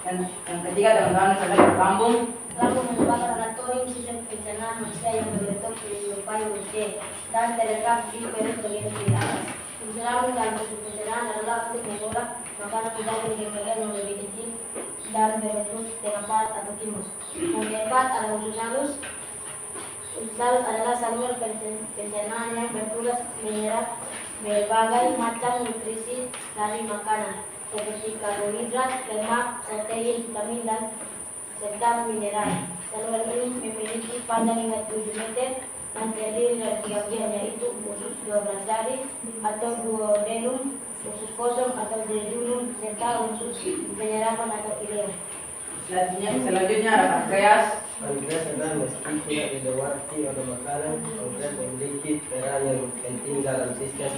Speaker 3: Yang ketiga, teman-teman bisa lihat lambung.
Speaker 7: Lambung merupakan anatomi sistem pencernaan manusia yang berbentuk menyerupai huruf D dan terletak di perut bagian kiri atas. Fungsi lambung dalam proses pencernaan adalah untuk mengolah makanan menjadi bagian yang lebih kecil dan berbentuk setengah padat atau timus. Yang keempat adalah usus halus. Usus halus adalah saluran pencernaan yang bertugas menyerap berbagai macam nutrisi dari makanan seperti karbohidrat, lemak, protein, vitamin dan serta mineral. Saluran ini memiliki panjang hingga 7 meter dan terdiri dari 3 bagian, yaitu usus 12 jari atau duodenum, usus kosong atau jejunum, serta usus penyerapan atau ileum.
Speaker 3: Selanjutnya ada pankreas.
Speaker 8: Pankreas adalah meski tidak dilewati oleh makanan, pankreas memiliki peran yang penting dalam sistem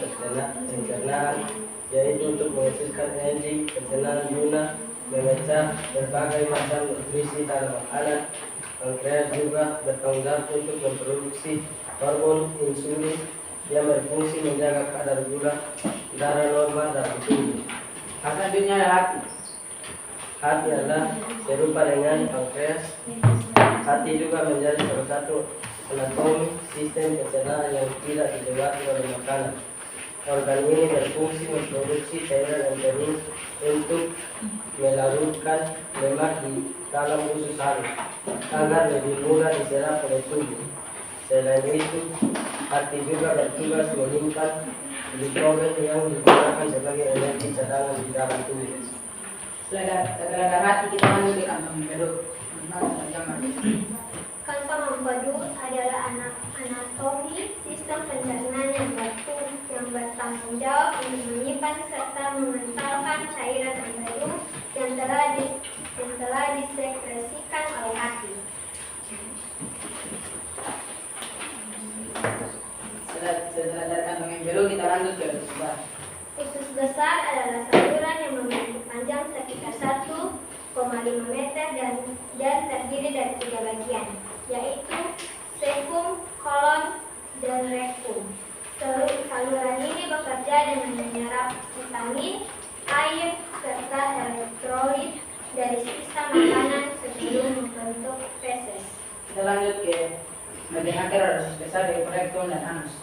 Speaker 8: pencernaan, yaitu untuk menghasilkan enzim pencernaan guna memecah berbagai macam nutrisi dalam makanan. Pankreas juga bertanggung jawab untuk memproduksi hormon insulin yang berfungsi menjaga kadar gula darah normal dalam tubuh.
Speaker 3: Selanjutnya ada hati.
Speaker 8: Hati adalah serupa dengan pankreas. Hati juga menjadi salah satu anatomi sistem pencernaan yang tidak dilewati oleh makanan. Organ ini berfungsi memproduksi cairan yang perlu untuk melarutkan lemak di dalam usus halus agar lebih mudah diserap oleh tubuh. Selain itu, hati juga bertugas menyimpan glikogen yang digunakan sebagai energi cadangan di dalam tubuh.
Speaker 3: Setelah hati kita lanjut ke kantong empedu.
Speaker 7: Kantong empedu adalah anatomi sistem pencernaan yang bertanggung jawab untuk menyimpan serta mengentalkan cairan empedu yang telah disekresikan oleh hati.
Speaker 3: Setelah dari kantong empedu kita lanjut ke usus besar.
Speaker 7: Usus besar adalah saluran yang memiliki panjang sekitar 1,5 meter dan terdiri dari 3 bagian, yaitu cecum, kolon, dan rektum. Saluran ini bekerja dengan menyerap vitamin, air, serta elektrolit dari sisa makanan sebelum membentuk feses.
Speaker 3: Kita lanjut ke bagian akhir ada usus besar yaitu rektum dan anus.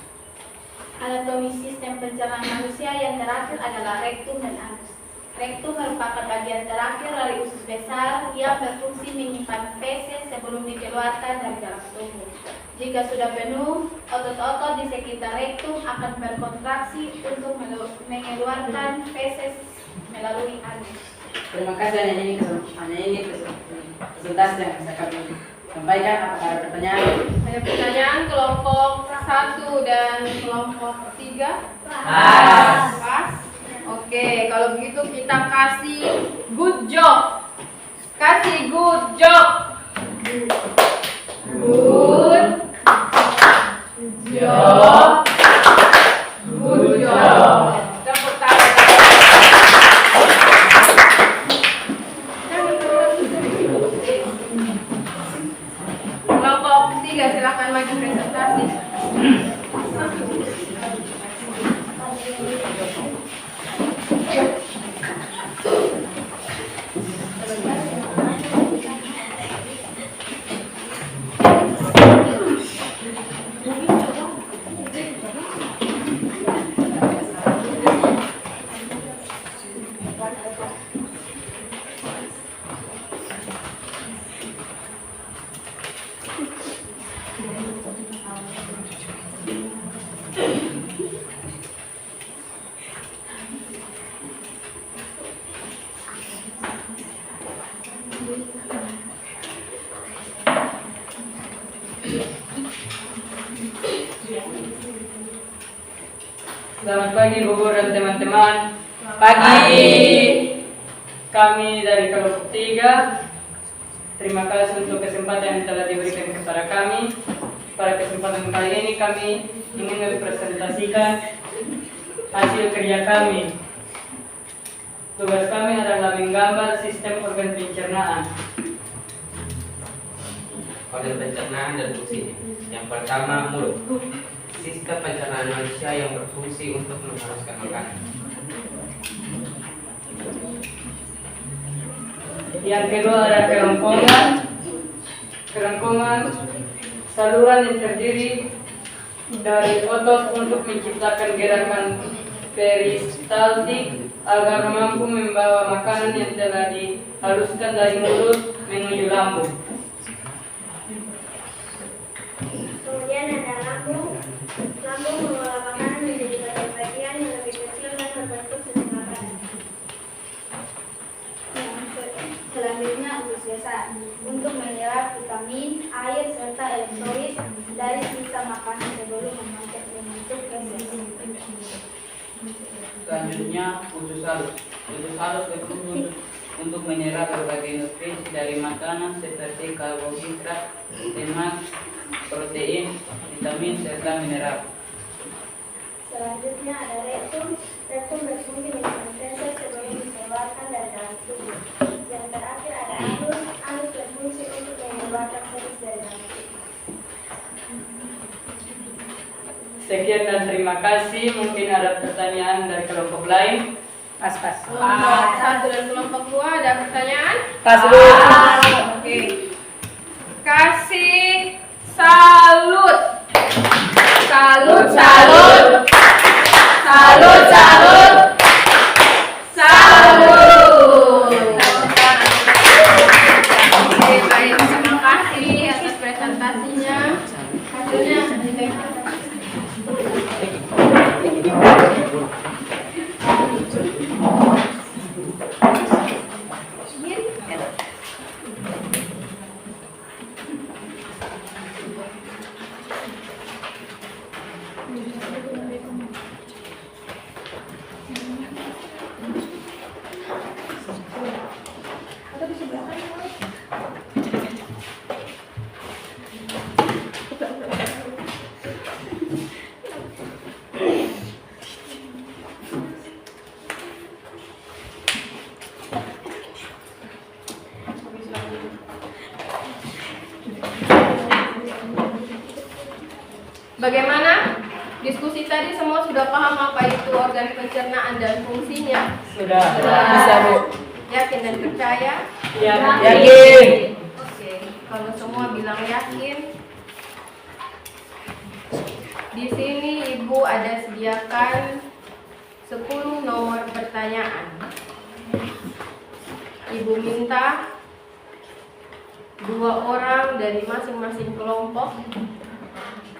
Speaker 5: Anatomi sistem pencernaan manusia yang terakhir adalah rektum dan anus. Rektum merupakan bagian terakhir dari usus besar yang berfungsi menyimpan feses sebelum dikeluarkan dari dalam tubuh. Jika sudah penuh, otot-otot di sekitar rektum akan berkontraksi untuk mengeluarkan feses melalui anus.
Speaker 3: Terima kasih, hanya ini presentasi yang bisa kami sampaikan. Apakah ada pertanyaan?
Speaker 1: Ada pertanyaan kelompok 1 dan kelompok 3? Pas. Oke, kalau begitu kita kasih good job. Kasih good job. Good job. Good job. Tepuk tangan. Kelompok 3 silakan maju presentasi.
Speaker 2: Selamat pagi Bu Guru dan teman-teman. Pagi. Kami dari kelompok 3. Terima kasih untuk kesempatan yang telah diberikan kepada kami. Pada kesempatan kali ini kami ingin mempresentasikan hasil kerja kami. Tugas kami adalah menggambar sistem organ pencernaan.
Speaker 9: Organ pencernaan dan fungsi. Yang pertama, mulut. Sistem pencernaan manusia yang berfungsi untuk menghaluskan makanan.
Speaker 2: Yang kedua ada kerongkongan. Kerongkongan saluran yang terdiri dari otot untuk menciptakan gerakan peristaltik agar mampu membawa makanan yang telah dihaluskan dari mulut menuju lambung.
Speaker 7: Kemudian ada lambung. Lambung mengolah makanan menjadi bagian-bagian yang lebih kecil dan berbentuk setengah padat. Selanjutnya usus dasar untuk menyerap vitamin, air serta elektrolit dari sisa makanan sebelum membentuk feses.
Speaker 3: Selanjutnya usus halus. Usus halus berfungsi untuk menyerap berbagai nutrisi dari makanan seperti karbohidrat, lemak, protein, vitamin serta mineral.
Speaker 7: Selanjutnya ada rektum. Rektum berfungsi menjadi feses sebelum dikeluarkan dari dalam tubuh. Yang terakhir ada anus. Anus berfungsi untuk mengeluarkan feses dari dalam tubuh.
Speaker 2: Sekian dan terima kasih. Mungkin ada pertanyaan dari kelompok lain. Pas.
Speaker 1: Kelompok 1 dan kelompok 2 ada pertanyaan?
Speaker 2: Pas Bu.
Speaker 1: Oke. Kasih salut. Salut, salut. Salut, salut. Salut. Oke, baik. Terima kasih atas presentasinya. Hasilnya bagaimana? Diskusi tadi semua sudah paham apa itu organ pencernaan dan fungsinya?
Speaker 2: Sudah.
Speaker 1: Bisa, Bu. Yakin dan percaya?
Speaker 2: Yakin.
Speaker 1: Oke, kalau semua bilang yakin, di sini Ibu ada sediakan 10 nomor pertanyaan. Ibu minta 2 orang dari masing-masing kelompok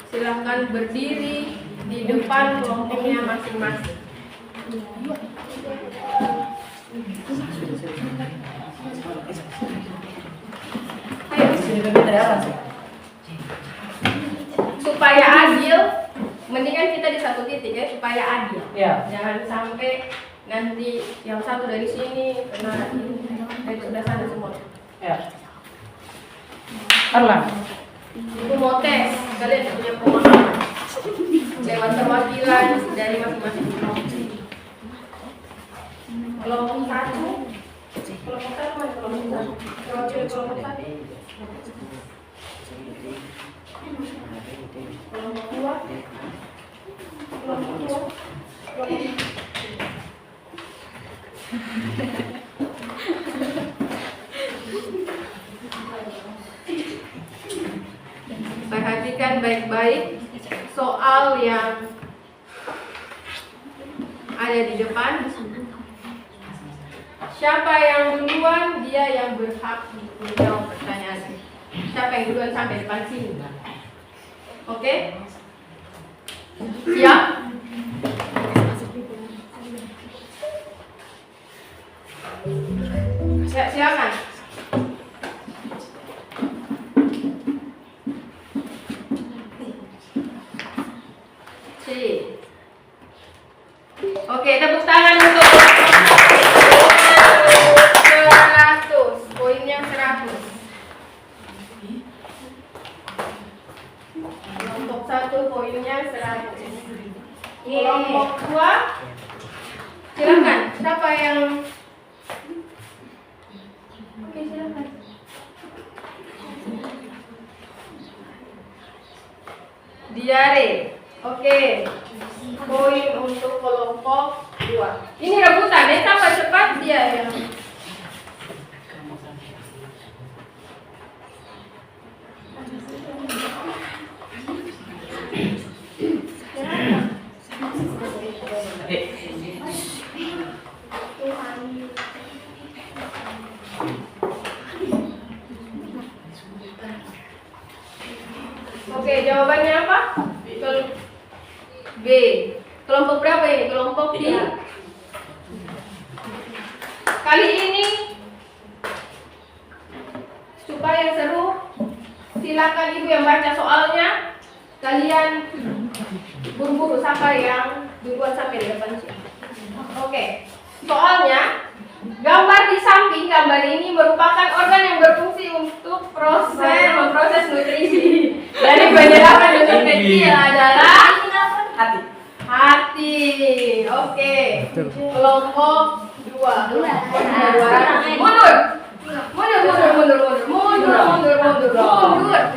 Speaker 1: silahkan berdiri di depan kelompoknya masing-masing. Supaya adil, mendingan kita di satu titik ya, supaya adil.
Speaker 2: Ya.
Speaker 1: Jangan sampai nanti yang satu dari sini kena dari sebelah sana semua.
Speaker 2: Ya. Arlan.
Speaker 1: Ibu mau tes, kalian punya pemahaman lewat perwakilan dari masing-masing kelompok. Kelompok 1, kelompok 1 mana kelompok 1? Perwakilan kelompok 1. Kelompok 2, kelompok 2, kelompok perhatikan baik-baik soal yang ada di depan. Siapa yang duluan, dia yang berhak menjawab pertanyaan. Siapa yang duluan sampai depan sini? Oke? Siap? Silakan. 1 poinnya 100. Kelompok 2, silakan. Siapa yang? Oke, silakan. Diare. Oke. Poin untuk kelompok 2. Ini rebutan ya, siapa cepat dia yang. Oke, jawabannya apa? B. Kelompok berapa ini? Kelompok 3. Kali ini supaya seru, silakan ibu yang baca soalnya. Kalian buru-buru siapa yang duluan sampai di depan sini. Oke, soalnya gambar di samping gambar ini merupakan organ yang berfungsi untuk memproses nutrisi. Jadi penyerapan nutrisi kecil adalah hati. Oke. Kelompok 2. Mundur.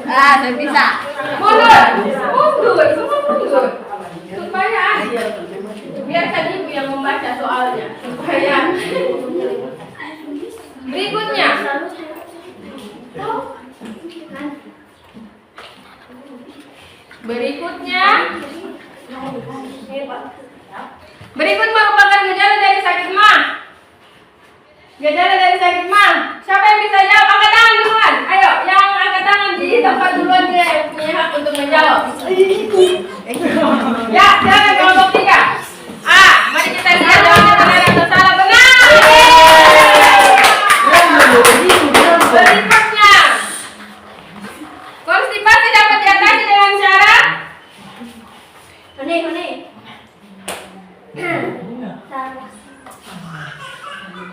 Speaker 3: Saya bisa.
Speaker 1: Mundur. Supaya biarkan ibu yang membaca soalnya. Supaya berikutnya. Berikut merupakan gejala dari sakit mah. Siapa yang bisa jawab? Angkat tangan duluan. Ayo, yang angkat tangan di tempat duluan dia yang punya hak untuk menjawab. Ya, silakan kelompok 3. Mari kita lihat jawabannya benar atau salah. Benar. Berikutnya, konstipasi dapat diatasi dengan cara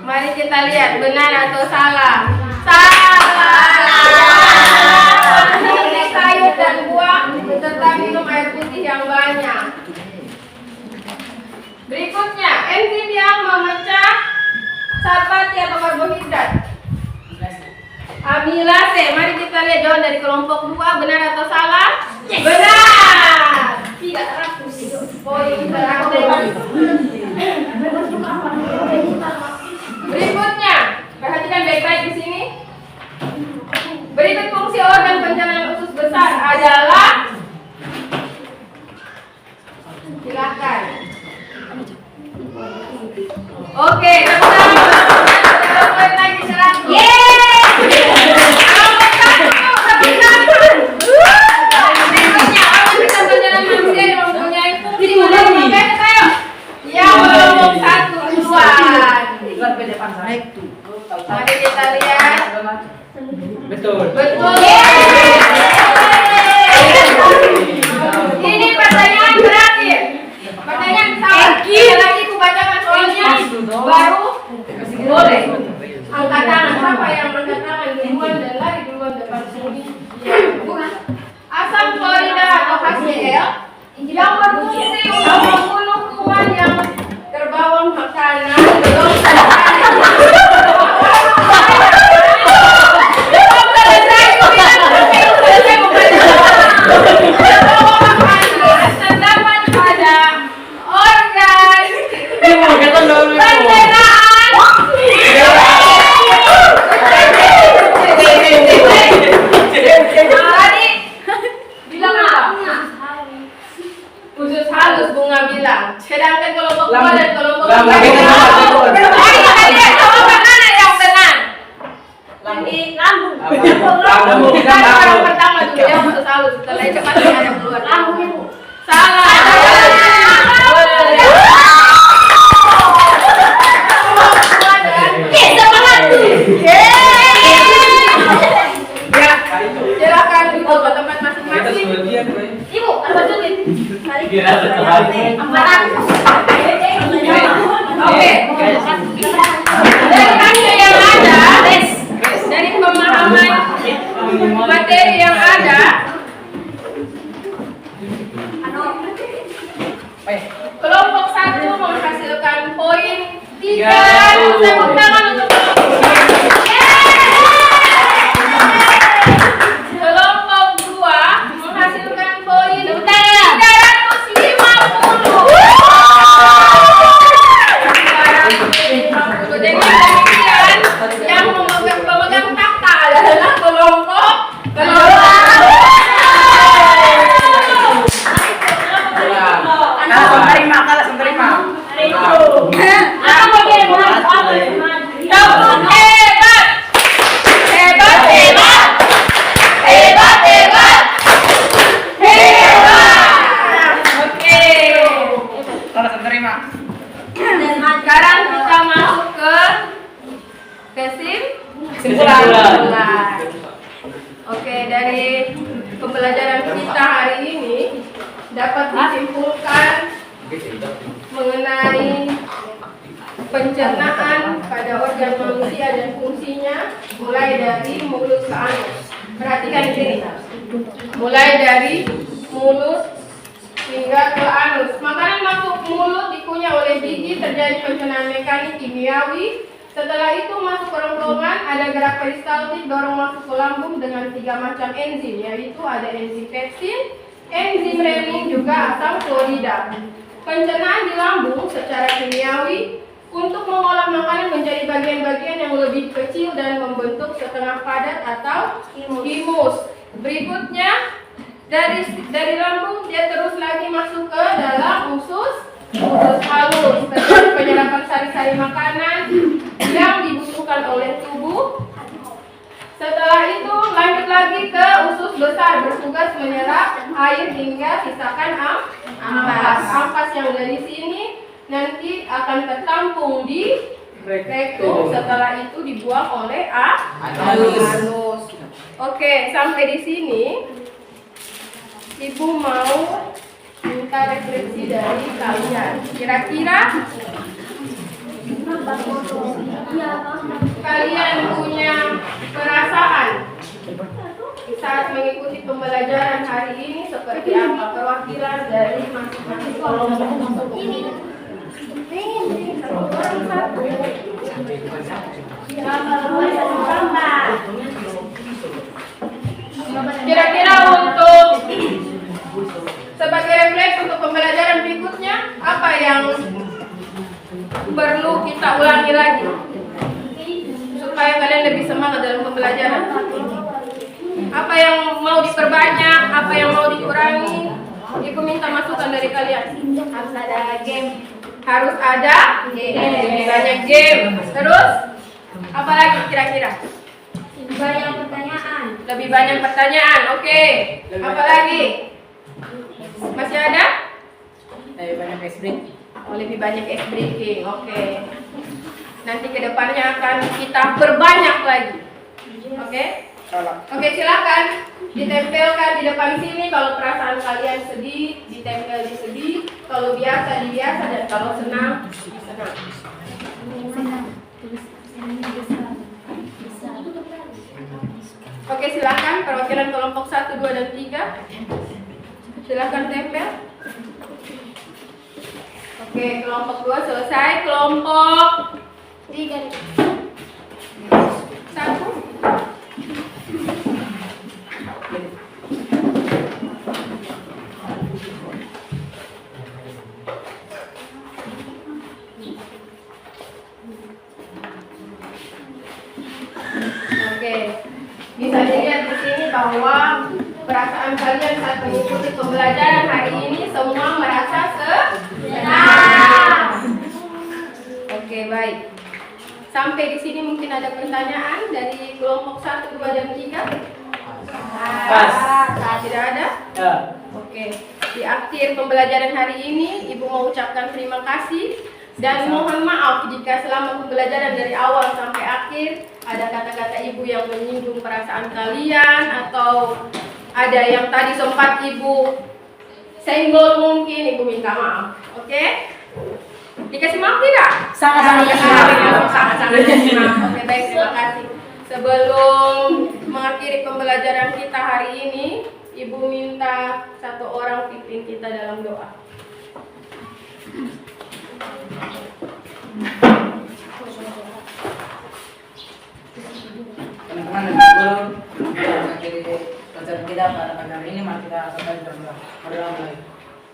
Speaker 1: mari kita lihat benar atau salah. Konsumsi sayur dan buah serta minum air putih yang banyak. Berikutnya, enzim yang memecah sarpati atau karbohidrat. Amilase. Mari kita lihat jawaban dari kelompok 2 benar atau salah? Yes. Benar. 300 poin berarti. Berikutnya, perhatikan baik-baik di sini. Berikut fungsi organ pencernaan usus besar adalah, silakan. Oke, poin lagi 100. Berikutnya, organ pencernaan manusia yang mempunyai fungsi yang kelompok 1 duluan. Mari kita lihat.
Speaker 2: Betul.
Speaker 1: Ini pertanyaan terakhir. Pertanyaan salah. Lagi aku bacakan soalnya baru boleh. Angkat tangan. Siapa yang angkat tangan duluan dan lari duluan depan sini? Asam klorida atau HCl yang berfungsi untuk membunuh kuman yang terbawa makanan belum terdapat pada organ pencernaan. Tadi bilang apa? Usus halus Bunga bilang. Sedangkan kelompok 2 dan kelompok 3 jawaban mana yang benar? Lambung. Kita orang pertama dulu yang usus halus, setelah itu pasti ada keluar lambung. Salah. Silakan duduk ke tempat masing-masing. Ibu, apa jadi? Oke. Dari hasil yang ada, dari pemahaman materi yang ada, Kelompok 1 menghasilkan poin 3. Tepuk tangan untuk kelompok 1. Kelompok 2 menghasilkan poin 350. Dengan demikian, yang pemegang takhta adalah kelompok Sekarang kita masuk ke kesimpulan. Oke, dari pembelajaran kita hari ini dapat disimpulkan mengenai pencernaan pada organ manusia dan fungsinya, mulai dari mulut ke anus. Perhatikan di sini. Mulai dari mulut hingga ke anus. Makanan masuk mulut dikunyah oleh gigi, terjadi pencernaan mekanik kimiawi. Setelah itu masuk ke ronggongan, ada gerak peristaltik dorong masuk ke lambung dengan 3 macam enzim, yaitu ada enzim pepsin, enzim renin, juga asam klorida. Pencernaan di lambung secara kimiawi untuk mengolah makanan menjadi bagian-bagian yang lebih kecil dan membentuk setengah padat atau himus. Berikutnya dari lambung dia terus lagi masuk ke dalam usus halus, terjadi penyerapan sari-sari makanan yang dibutuhkan oleh tubuh. Setelah itu lanjut lagi ke usus besar, bertugas menyerap air hingga sisakan ampas. Ampas yang dari sini nanti akan tertampung di rektum, setelah itu dibuang oleh anus. Oke, sampai di sini Ibu mau minta refleksi dari kalian. Kira-kira kalian punya perasaan saat mengikuti pembelajaran hari ini seperti apa? Perwakilan dari masing-masing kelompok ini. Kira-kira untuk sebagai refleks untuk pembelajaran berikutnya, apa yang perlu kita ulangi lagi supaya kalian lebih semangat dalam pembelajaran? Apa yang mau diperbanyak, apa yang mau dikurangi? Ibu minta masukan dari kalian. Harus ada game. Harus ada game. Banyak game. Terus apa lagi kira-kira?
Speaker 7: Banyak pertanyaan.
Speaker 1: Lebih banyak pertanyaan. Oke. Apa lagi? Masih ada?
Speaker 4: Lebih banyak ice breaking.
Speaker 1: Oh, lebih banyak ice breaking. Oke. Nanti kedepannya akan kita perbanyak lagi. Oke? Oke, silakan ditempelkan di depan sini. Kalau perasaan kalian sedih, ditempel di sedih. Kalau biasa di biasa, dan kalau senang di senang. Oke, silakan perwakilan kelompok 1, 2, dan 3. Silakan tempel. Oke, kelompok 2 selesai. Kelompok 3. 1. Oke, bisa dilihat di sini bahwa perasaan kalian saat mengikuti pembelajaran hari ini semua merasa senang. Oke, baik. Sampai di sini mungkin ada pertanyaan dari kelompok 1, 2, dan 3. Tidak ada?
Speaker 2: Ya.
Speaker 1: Oke. Di akhir pembelajaran hari ini, Ibu mau ucapkan terima kasih dan mohon maaf jika selama pembelajaran dari awal sampai akhir ada kata-kata Ibu yang menyinggung perasaan kalian, atau ada yang tadi sempat Ibu senggol mungkin, Ibu minta maaf. Oke? Dikasih maaf tidak?
Speaker 4: Sangat-sangat dikasih maaf.
Speaker 1: Sangat-sangat dikasih maaf. Oke, baik, terima kasih. Sebelum mengakhiri pembelajaran kita hari ini, Ibu minta satu orang pimpin kita dalam doa.
Speaker 4: Teman-teman dan guru, mengakhiri pelajaran kita pada pagi hari ini, mari kita sampai berdoa mulai.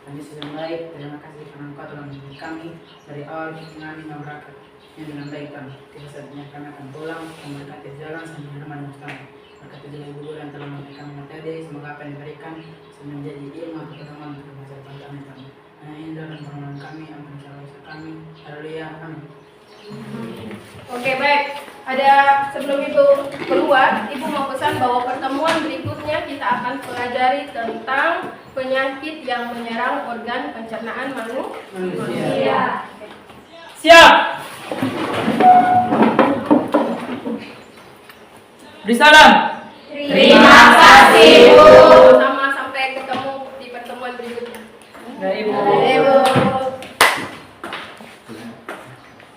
Speaker 4: Dan Yesus yang baik, terima kasih karena Engkau telah mendidik kami dari awal hingga lima berangkat yang dengan baik kami. Tidak saatnya kami akan pulang, memberkati jalan sambil bermain kami. Berkati juga ibu guru yang telah memberikan materi, semoga apa yang diberikan menjadi ilmu atau pertemuan untuk masa depan kami. Hanya indah dan permohonan kami, ampun salah kami. Haleluya, amin.
Speaker 1: Oke, baik. Ada sebelum itu keluar, Ibu mau pesan bahwa pertemuan berikutnya kita akan pelajari tentang penyakit yang menyerang organ pencernaan manusia.
Speaker 2: Siap. Beri salam.
Speaker 3: Terima kasih, Bu.
Speaker 1: Sama sampai ketemu di pertemuan berikutnya.
Speaker 2: Ya, Ibu.
Speaker 1: Ibu.